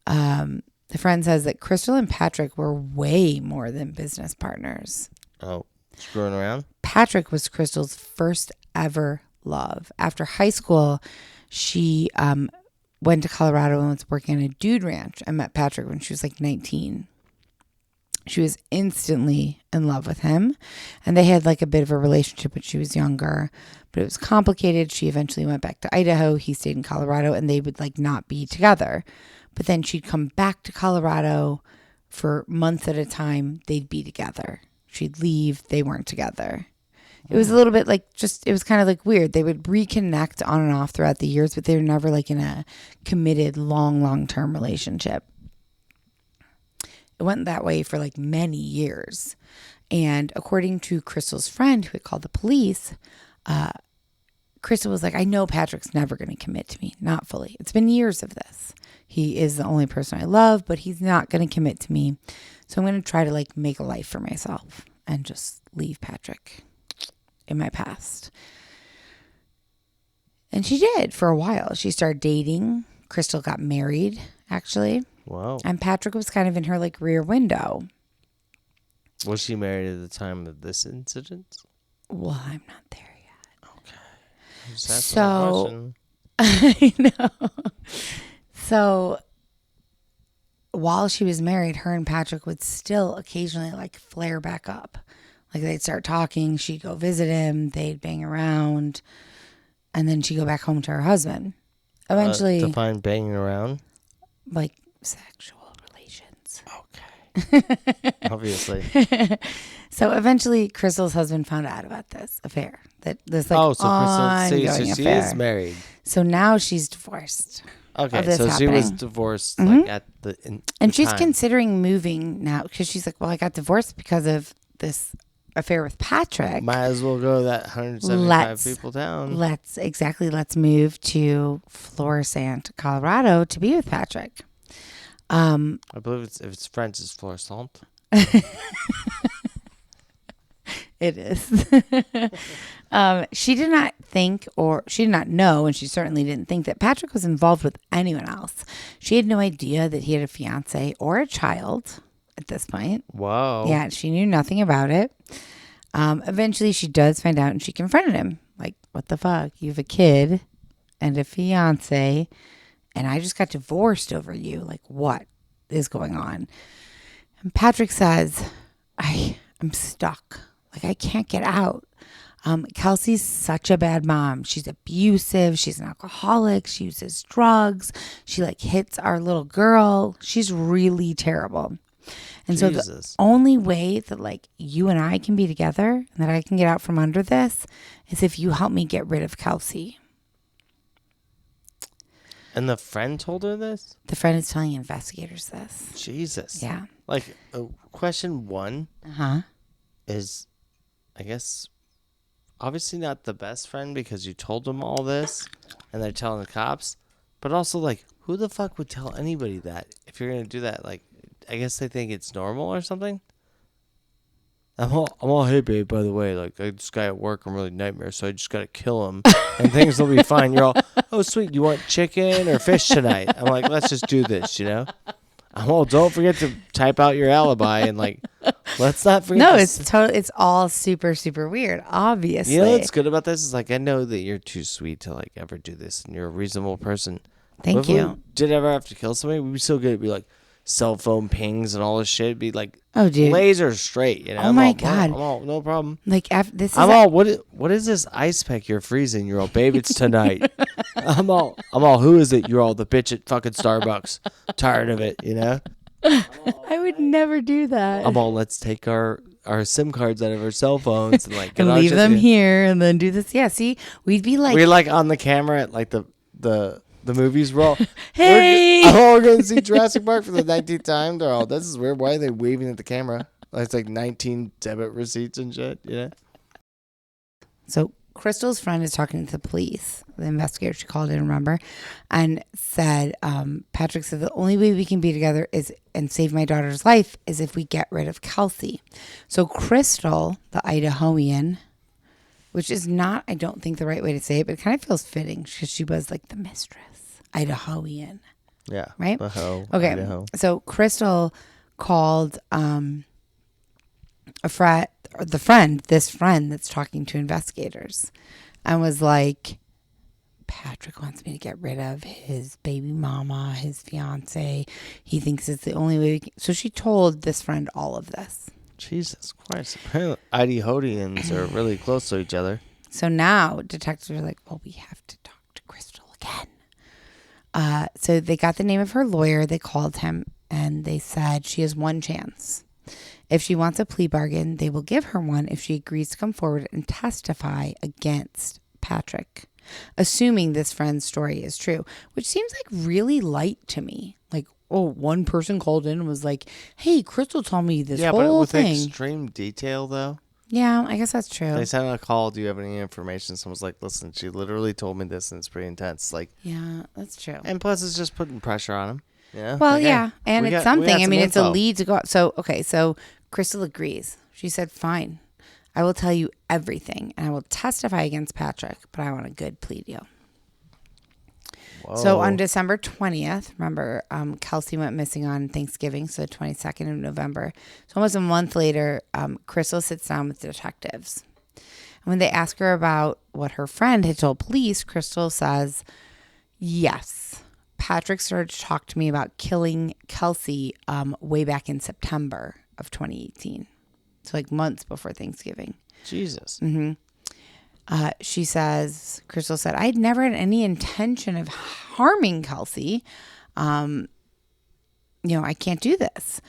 The friend says that Crystal and Patrick were way more than business partners. Oh, screwing around? Patrick was Crystal's first ever love. After high school, she went to Colorado and was working on a dude ranch. I met Patrick when she was like 19. She was instantly in love with him, and they had like a bit of a relationship when she was younger, but it was complicated. She eventually went back to Idaho. He stayed in Colorado, and they would like not be together. But then she'd come back to Colorado for months at a time. They'd be together. She'd leave. They weren't together. It was a little bit like it was kind of like weird. They would reconnect on and off throughout the years, but they were never like in a committed long-term relationship. It went that way for like many years. And according to Crystal's friend who had called the police, Crystal was like, I know Patrick's never going to commit to me. Not fully. It's been years of this. He is the only person I love, but he's not going to commit to me. So I'm going to try to like make a life for myself and just leave Patrick in my past. And she did for a while. She started dating. Crystal got married, actually. Wow. And Patrick was kind of in her like rear window. Was she married at the time of this incident? Well, I'm not there yet. Okay. Just asking So, a question. I know. So while she was married, her and Patrick would still occasionally like flare back up. Like they'd start talking, she'd go visit him, they'd bang around, and then she'd go back home to her husband. Eventually, define banging around? like sexual relations. Okay. Obviously. So eventually, Crystal's husband found out about this affair. That this like ongoing so she affair. is married. So now she's divorced. Okay, of this so she was happening. divorced like at the And the she's time. considering moving now because she's like, well, I got divorced because of this affair with Patrick. Might as well go that 175 people down. Let's move to Florissant, Colorado to be with Patrick. I believe if it's French, it's Florissant. It is. She did not think, or she did not know, and she certainly didn't think that Patrick was involved with anyone else. She had no idea that he had a fiance or a child at this point. Wow. Yeah, she knew nothing about it. Eventually, she does find out, and she confronted him. Like, what the fuck? You have a kid and a fiance, and I just got divorced over you. Like, what is going on? And Patrick says, I'm stuck. Like, I can't get out. Kelsey's such a bad mom. She's abusive. She's an alcoholic. She uses drugs. She like hits our little girl. She's really terrible. And so the only way that like you and I can be together and that I can get out from under this is if you help me get rid of Kelsey. And the friend told her this? The friend is telling investigators this. Jesus. Yeah. Like, question one is, I guess, obviously not the best friend because you told them all this and they're telling the cops. But also, like, who the fuck would tell anybody that if you're going to do that? Like, I guess they think it's normal or something. I'm all, hey, babe, by the way, like, this guy at work, I'm really nightmare, so I just got to kill him and things will be fine. You're all, oh, sweet, you want chicken or fish tonight? I'm like, let's just do this, you know? I'm all, don't forget to type out your alibi and, like, let's not forget. No, it's all super, super weird, obviously. You know what's good about this is, like, I know that you're too sweet to, like, ever do this and you're a reasonable person. Thank if you. we did ever have to kill somebody, we'd be so good. It'd be like, cell phone pings and all this shit. It'd be like, Oh, dude. laser straight. You know? Oh, my God. I'm all, no problem. Like, this is... What is this ice pack you're freezing? You're all, babe, it's tonight. I'm all, who is it? You're all, the bitch at fucking Starbucks. Tired of it, you know? I would never do that. I'm all, let's take our SIM cards out of our cell phones and like and leave them here and then do this. Yeah, see, we'd be like... We're like on the camera at like the movies. We're all, hey! I'm all going to see Jurassic Park for the 19th time. They're all, this is weird. Why are they waving at the camera? It's like 19 debit receipts and shit, you know? So Crystal's friend is talking to the police, the investigator she called in, remember, and said, Patrick said, the only way we can be together and save my daughter's life is if we get rid of Kelsey. So Crystal, the Idahoan, which is not, I don't think, the right way to say it, but it kind of feels fitting because she was like the mistress, Idahoan. Yeah. Right? Okay. Idaho. So Crystal called this friend that's talking to investigators and was like, Patrick wants me to get rid of his baby mama, his fiance. He thinks it's the only way we can. So she told this friend all of this. Jesus Christ. Apparently Idahoans are really close to each other. So now detectives are like, well, we have to talk to Crystal again. So they got the name of her lawyer. They called him and they said she has one chance. If she wants a plea bargain, they will give her one if she agrees to come forward and testify against Patrick, assuming this friend's story is true, which seems like really light to me. Like, oh, one person called in and was like, hey, Crystal told me this whole but with thing. extreme detail, though. Yeah, I guess that's true. They sent out a call. Do you have any information? Someone's like, listen, she literally told me this, and it's pretty intense. Like, yeah, that's true. And plus, it's just putting pressure on him. Yeah. Well, like, yeah, hey, and it's something. I mean, it's info. a lead to go up. So, okay, so Crystal agrees. She said, fine, I will tell you everything, and I will testify against Patrick, but I want a good plea deal. Whoa. So on December 20th, remember, Kelsey went missing on Thanksgiving, so the 22nd of November. So almost a month later, Crystal sits down with detectives. And when they ask her about what her friend had told police, Crystal says, yes, Patrick started to talk to me about killing Kelsey way back in September of 2018. So like months before Thanksgiving. Jesus. Mm-hmm. She says, Crystal said, I had never had any intention of harming Kelsey. I can't do this.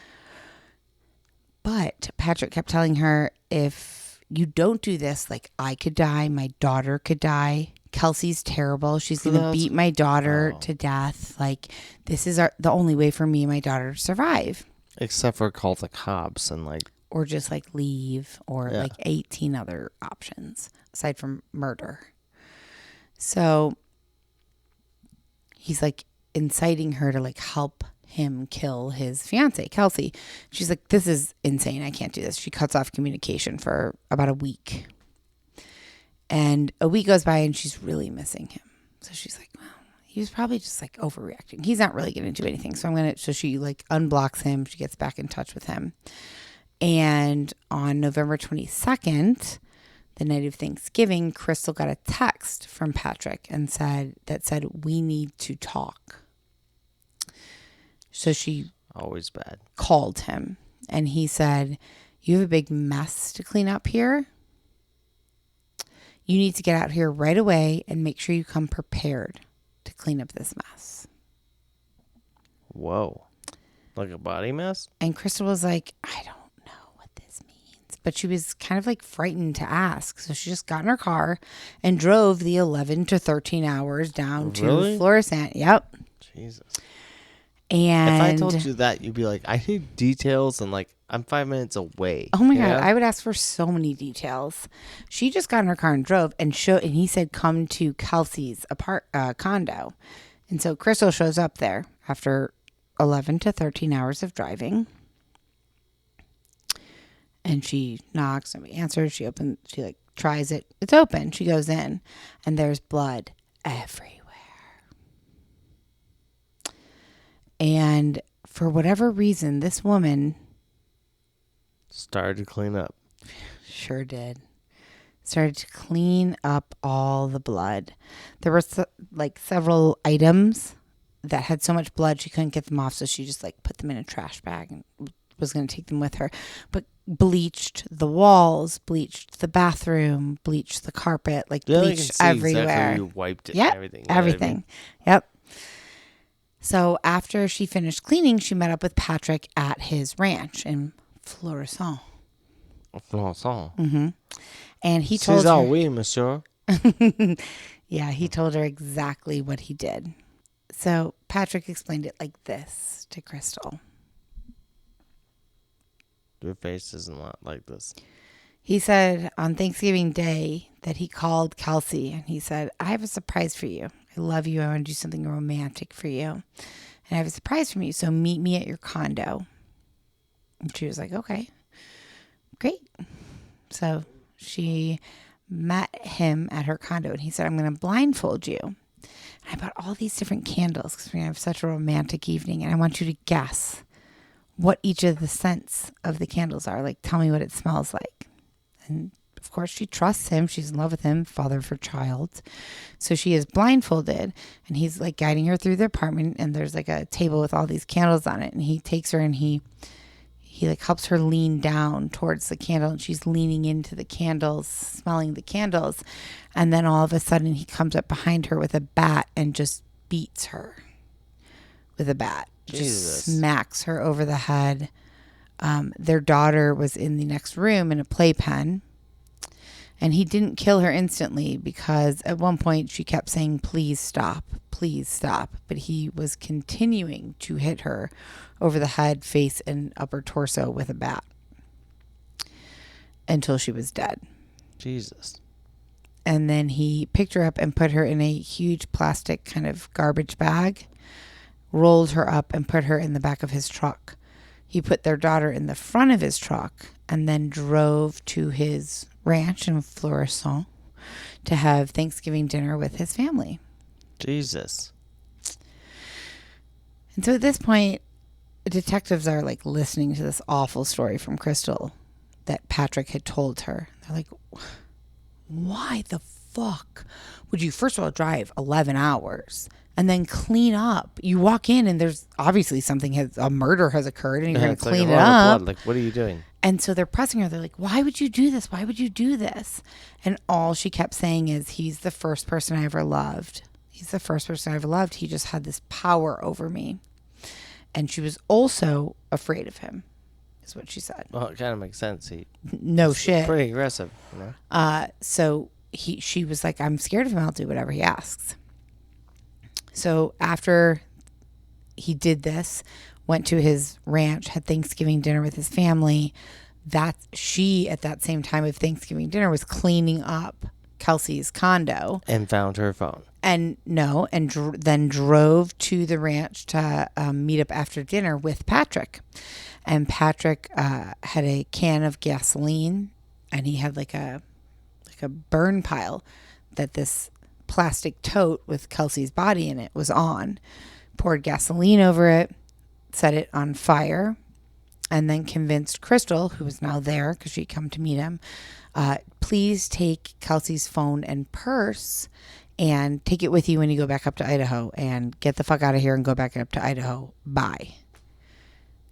But Patrick kept telling her, if you don't do this, like I could die, my daughter could die. Kelsey's terrible. She's going to beat my daughter to death. Like this is the only way for me and my daughter to survive. Except for call the cops and like. Or just like leave or like 18 other options aside from murder. So he's like inciting her to like help him kill his fiance, Kelsey. She's like, this is insane. I can't do this. She cuts off communication for about a week. And a week goes by and she's really missing him. So she's like, well, he was probably just like overreacting. He's not really going to do anything. So she like unblocks him. She gets back in touch with him. And on November 22nd, the night of Thanksgiving, Crystal got a text from Patrick and said, we need to talk. So she always bad called him and he said, you have a big mess to clean up here. You need to get out here right away and make sure you come prepared to clean up this mess. Whoa. Like a body mess? And Crystal was like, I don't. But she was kind of like frightened to ask. So she just got in her car and drove the 11 to 13 hours down to Florissant. Yep. Jesus. And if I told you that, you'd be like, I need details and like, I'm 5 minutes away. Oh my God. I would ask for so many details. She just got in her car and drove and he said, come to Kelsey's condo. And so Crystal shows up there after 11 to 13 hours of driving. And she knocks, nobody answers. She like tries it. It's open. She goes in and there's blood everywhere. And for whatever reason, this woman started to clean up. Sure did. Started to clean up all the blood. There were like several items that had so much blood she couldn't get them off, so she just like put them in a trash bag and was going to take them with her, but bleached the walls, bleached the bathroom, bleached the carpet, like bleached everywhere. Exactly, you wiped it. Yep, and everything. Everything. Yep. So after she finished cleaning, she met up with Patrick at his ranch in Florissant. Mm-hmm. And he told her, oui, monsieur. yeah, he told her exactly what he did. So Patrick explained it like this to Crystal. Your face isn't a lot like this. He said on Thanksgiving Day that he called Kelsey and he said, I have a surprise for you. I love you. I want to do something romantic for you. And I have a surprise for you. So meet me at your condo. And she was like, okay, great. So she met him at her condo and he said, I'm going to blindfold you. And I bought all these different candles because we're going to have such a romantic evening. And I want you to guess what each of the scents of the candles are. Like, tell me what it smells like. And of course, she trusts him. She's in love with him, father of her child. So she is blindfolded and he's like guiding her through the apartment. And there's like a table with all these candles on it. And he takes her and he like helps her lean down towards the candle. And she's leaning into the candles, smelling the candles. And then all of a sudden he comes up behind her with a bat and just beats her with a bat. Jesus. Just smacks her over the head. Their daughter was in the next room in a playpen. And he didn't kill her instantly because at one point she kept saying, please stop, please stop. But he was continuing to hit her over the head, face, and upper torso with a bat until she was dead. Jesus. And then he picked her up and put her in a huge plastic kind of garbage bag, rolled her up and put her in the back of his truck. He put their daughter in the front of his truck and then drove to his ranch in Florissant to have Thanksgiving dinner with his family. Jesus. And so at this point, detectives are like listening to this awful story from Crystal that Patrick had told her. They're like, why the fuck would you first of all drive 11 hours and then clean up? You walk in and there's obviously a murder has occurred and you're going to clean it up. Like, what are you doing? And so they're pressing her. They're like, why would you do this? Why would you do this? And all she kept saying is, he's the first person I ever loved. He's the first person I ever loved. He just had this power over me. And she was also afraid of him, is what she said. Well, it kind of makes sense. No shit. Pretty aggressive, you know? So she was like, I'm scared of him. I'll do whatever he asks. So after he did this, went to his ranch, had Thanksgiving dinner with his family. That she, at that same time of Thanksgiving dinner, was cleaning up Kelsey's condo. And found her phone. And then drove to the ranch to meet up after dinner with Patrick. And Patrick had a can of gasoline, and he had like a burn pile that this plastic tote with Kelsey's body in it was on. Poured gasoline over it, set it on fire, and then convinced Crystal, who was now there because she'd come to meet him, please take Kelsey's phone and purse and take it with you when you go back up to Idaho and get the fuck out of here and go back up to Idaho. Bye.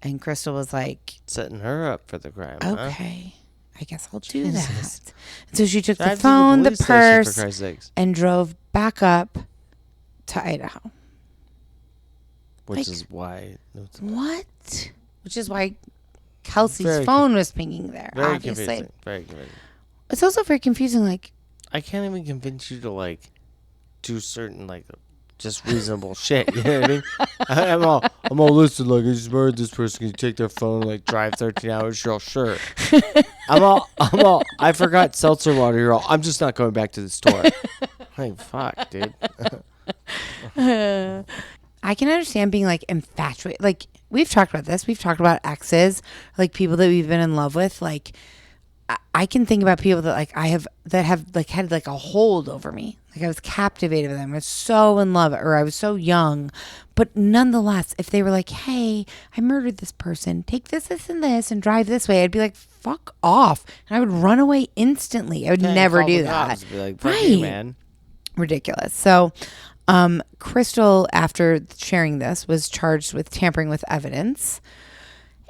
And Crystal was like, setting her up for the crime. Okay, I guess I'll do Jesus. that. And so she took the Drive to phone, the police station, for purse, Christ's sakes. and drove back up to Idaho. Which is why. What? Which is why Kelsey's Very phone was pinging there, Very obviously. confusing. Very confusing. It's also very confusing, like, I can't even convince you to, like, do certain, like, just reasonable shit. You know what I mean? I'm all listen, like, I just murdered this person. Can you take their phone and, like, drive 13 hours? Sure. I'm all, I forgot seltzer water. You're all, I'm just not going back to the store. Like, fuck, dude. I can understand being, like, infatuated. Like, we've talked about this. We've talked about exes, like, people that we've been in love with. Like, I can think about people that, like, have like, had, like, a hold over me. Like, I was captivated with them. I was so in love, or I was so young. But nonetheless, if they were like, hey, I murdered this person, take this, and this, and drive this way, I'd be like, fuck off. And I would run away instantly. I would never do that. Be like, fuck you, man. Ridiculous. So Crystal, after sharing this, was charged with tampering with evidence.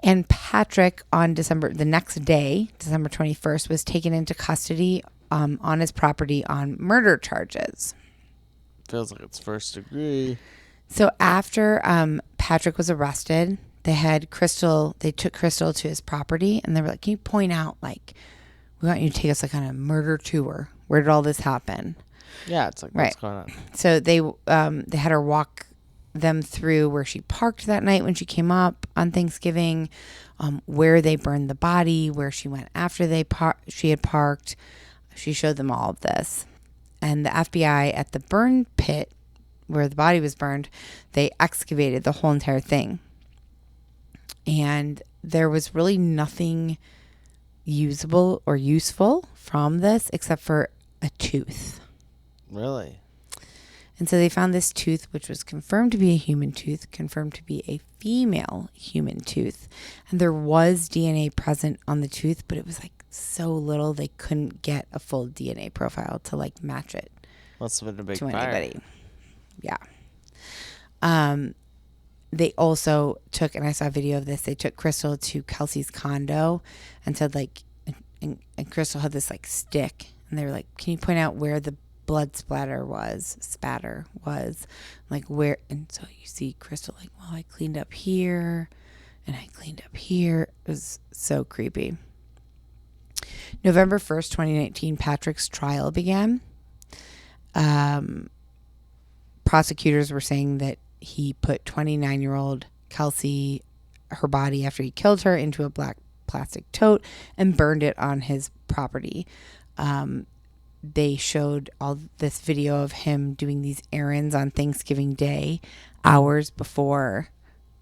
And Patrick, on the next day, December 21st, was taken into custody on his property on murder charges. Feels like it's first degree. So after Patrick was arrested, they took Crystal to his property, and they were like, can you point out, like, we want you to take us like on a murder tour. Where did all this happen? Yeah, it's like, Right. what's going on? So they had her walk them through where she parked that night when she came up on Thanksgiving, where they burned the body, where she went after she had parked. She showed them all of this. And the FBI at the burn pit where the body was burned, they excavated the whole entire thing. And there was really nothing usable or useful from this except for a tooth. Really? And so they found this tooth, which was confirmed to be a human tooth, confirmed to be a female human tooth. And there was DNA present on the tooth, but it was like so little they couldn't get a full DNA profile to like match it Must have been a big to fire. anybody. Yeah. They also took, and I saw a video of this, they took Crystal to Kelsey's condo and said like, and Crystal had this like stick, and they were like, can you point out where the blood spatter was, like where? And so you see Crystal like, well, I cleaned up here and I cleaned up here. It was so creepy. November 1st, 2019, Patrick's trial began. Prosecutors were saying that he put 29-year-old Kelsey, her body after he killed her, into a black plastic tote and burned it on his property. They showed all this video of him doing these errands on Thanksgiving Day, hours before,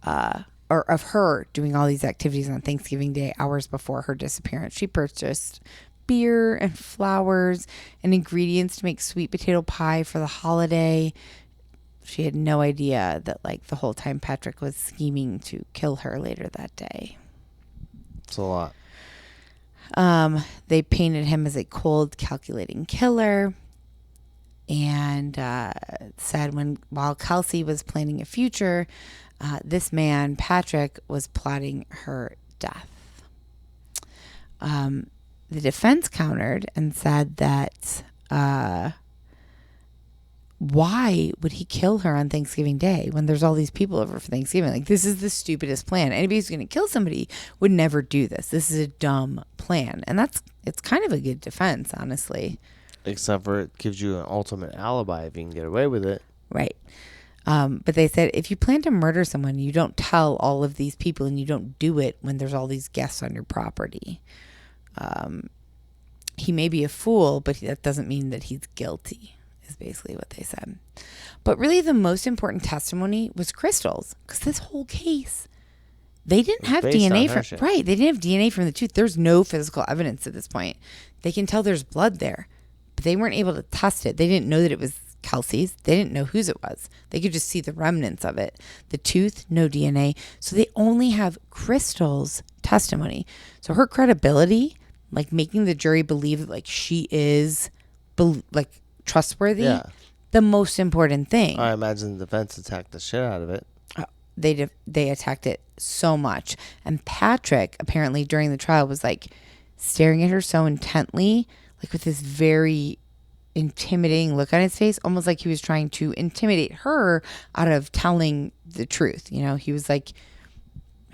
or of her doing all these activities on Thanksgiving Day, hours before her disappearance. She purchased beer and flowers and ingredients to make sweet potato pie for the holiday. She had no idea that like the whole time Patrick was scheming to kill her later that day. It's a lot. They painted him as a cold, calculating killer, and said while Kelsey was planning a future, this man, Patrick, was plotting her death. The defense countered and said that why would he kill her on Thanksgiving Day when there's all these people over for Thanksgiving? Like, this is the stupidest plan. Anybody who's going to kill somebody would never do this. This is a dumb plan. And it's kind of a good defense, honestly. Except for it gives you an ultimate alibi if you can get away with it. Right. But they said if you plan to murder someone, you don't tell all of these people, and you don't do it when there's all these guests on your property. He may be a fool, but that doesn't mean that he's guilty, is basically what they said. But really the most important testimony was Crystal's, because this whole case, they didn't have DNA from, right, they didn't have DNA from the tooth. There's no physical evidence at this point. They can tell there's blood there, but they weren't able to test it. They didn't know that it was Kelsey's. They didn't know whose it was. They could just see the remnants of it. The tooth, no DNA. So they only have Crystal's testimony. So her credibility, like making the jury believe that like she is like trustworthy, Yeah. the most important thing. I imagine the defense attacked the shit out of it. They attacked it so much. And Patrick apparently during the trial was like staring at her so intently, like with this very intimidating look on his face, almost like he was trying to intimidate her out of telling the truth. You know, he was like,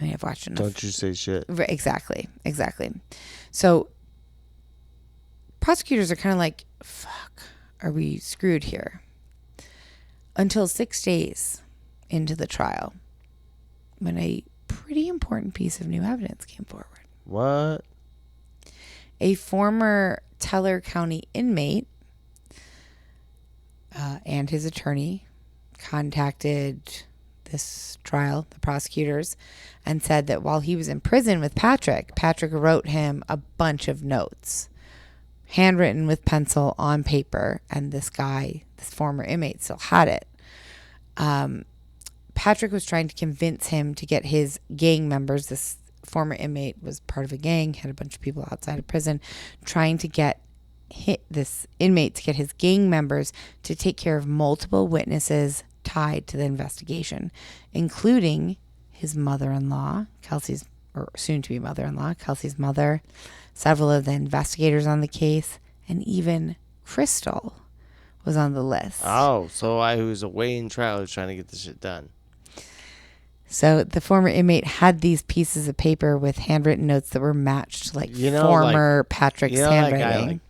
I mean, I've watched enough. Don't you say shit. Exactly. So prosecutors are kind of like, fuck, are we screwed here? Until 6 days into the trial, when a pretty important piece of new evidence came forward. What? A former Teller County inmate and his attorney contacted this trial, the prosecutors, and said that while he was in prison with Patrick wrote him a bunch of notes, handwritten with pencil on paper, and this former inmate still had it. Patrick was trying to convince him to get his gang members, this former inmate was part of a gang, had a bunch of people outside of prison, trying to get this inmate to get his gang members to take care of multiple witnesses tied to the investigation, including his mother-in-law, Kelsey's, or soon-to-be mother-in-law, Kelsey's mother, several of the investigators on the case, and even Crystal was on the list. Oh, so I was away in trial was trying to get this shit done. So the former inmate had these pieces of paper with handwritten notes that were matched, like former Patrick's handwriting. That guy,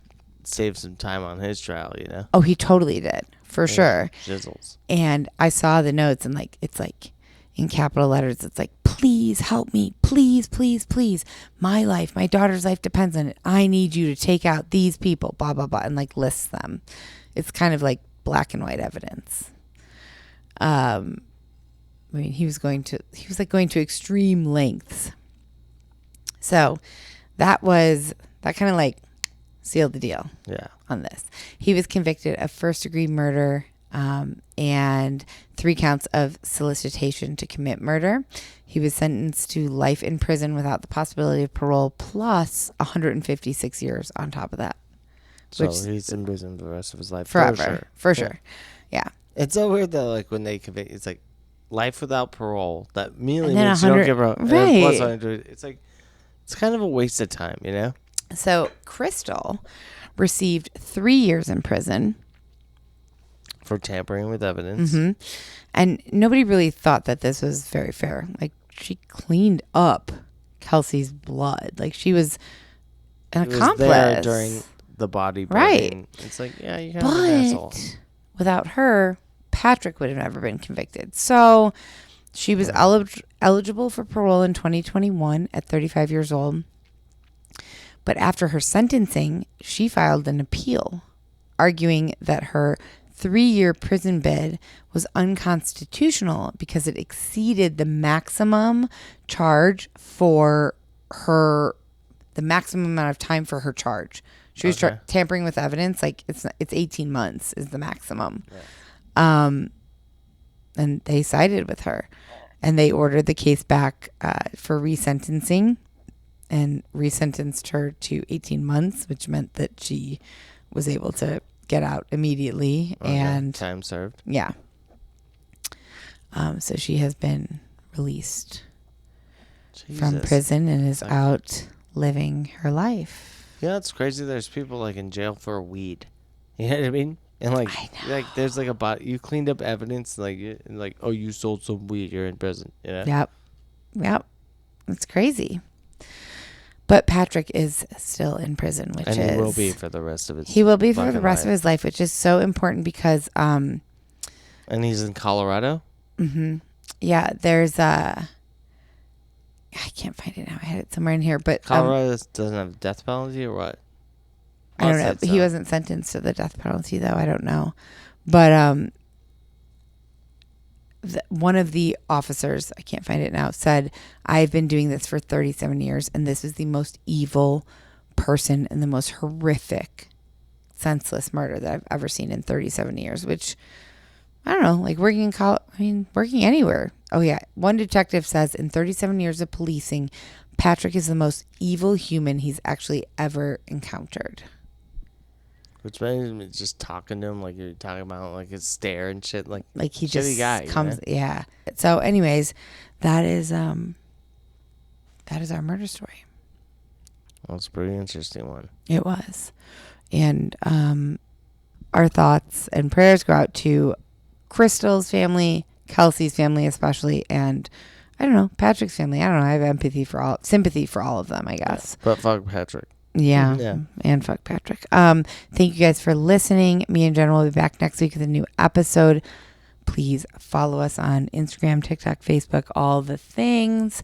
saved some time on his trial, Oh, he totally did, for sure. Jizzles. And I saw the notes, and it's like in capital letters, it's like, please help me, please, please, please. My life, my daughter's life depends on it. I need you to take out these people, blah, blah, blah, and lists them. It's kind of like black and white evidence. He was going to extreme lengths. So that kind of sealed the deal. Yeah. On this. He was convicted of first-degree murder and 3 counts of solicitation to commit murder. He was sentenced to life in prison without the possibility of parole, plus 156 years on top of that. So he's in prison for the rest of his life. Forever. For sure. Yeah. It's so weird though, when they convict, it's like life without parole. That immediately means you don't get parole. Right. Plus 100, it's kind of a waste of time, So Crystal received 3 years in prison for tampering with evidence. Mm-hmm. And nobody really thought that this was very fair. She cleaned up Kelsey's blood. She was an accomplice. There during the body burning. Right. It's you kind of an asshole. Without her, Patrick would have never been convicted. So she was eligible for parole in 2021 at 35 years old. But after her sentencing, she filed an appeal, arguing that her 3-year prison bid was unconstitutional because it exceeded the maximum charge for her, the maximum amount of time for her charge. She was tampering with evidence. It's 18 months is the maximum. Yeah. And they sided with her, and they ordered the case back for resentencing, and resentenced her to 18 months, which meant that she was able to get out immediately. And time served. Yeah. So she has been released from prison and is out living her life. Yeah, it's crazy. There's people in jail for weed. You know what I mean? And I know. There's a body. You cleaned up evidence, oh, you sold some weed. You're in prison. Yep. It's crazy. But Patrick is still in prison, he will be for the rest of his. He will be for the rest of his life, which is so important because. And he's in Colorado. Mm-hmm. Yeah, there's I can't find it now. I had it somewhere in here, but Colorado doesn't have a death penalty or what? I don't know. He wasn't sentenced to the death penalty, though. I don't know, but one of the officers, I can't find it now, said, "I've been doing this for 37 years, and this is the most evil person and the most horrific, senseless murder that I've ever seen in 37 years." Which I don't know, working anywhere. Oh, yeah. One detective says in 37 years of policing, Patrick is the most evil human he's actually ever encountered. Which means just talking to him you're talking about his stare and shit. He just comes. Yeah. So anyways, that is our murder story. Well, it's a pretty interesting one. It was. And our thoughts and prayers go out to Crystal's family, Kelsey's family especially, and I don't know, Patrick's family. I don't know. I have sympathy for all of them, I guess. But fuck Patrick. Yeah. And fuck Patrick. Thank you guys for listening. Me and Jenna will be back next week with a new episode. Please follow us on Instagram, TikTok, Facebook, all the things.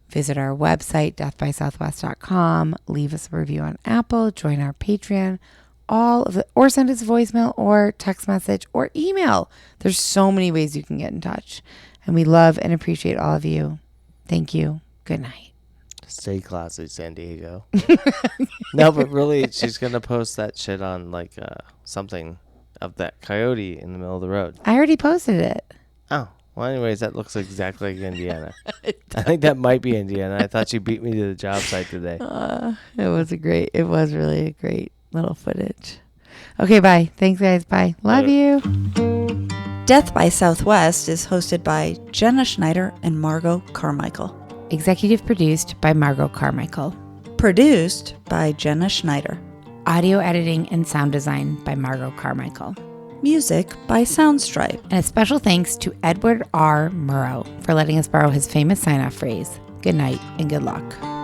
Visit our website, deathbysouthwest.com. Leave us a review on Apple. Join our Patreon. All of it, or send us a voicemail or text message or email. There's so many ways you can get in touch. And we love and appreciate all of you. Thank you. Good night. Stay classy, San Diego. No, but really, she's going to post that shit on something of that coyote in the middle of the road. I already posted it. Oh, well, anyways, that looks exactly like Indiana. I think that might be Indiana. I thought she beat me to the job site today. It was really a great little footage. Okay, bye. Thanks, guys. Bye. Love you. Death by Southwest is hosted by Jenna Schneider and Margot Carmichael. Executive produced by Margot Carmichael. Produced by Jenna Schneider. Audio editing and sound design by Margot Carmichael. Music by Soundstripe. And a special thanks to Edward R. Murrow for letting us borrow his famous sign-off phrase, good night and good luck.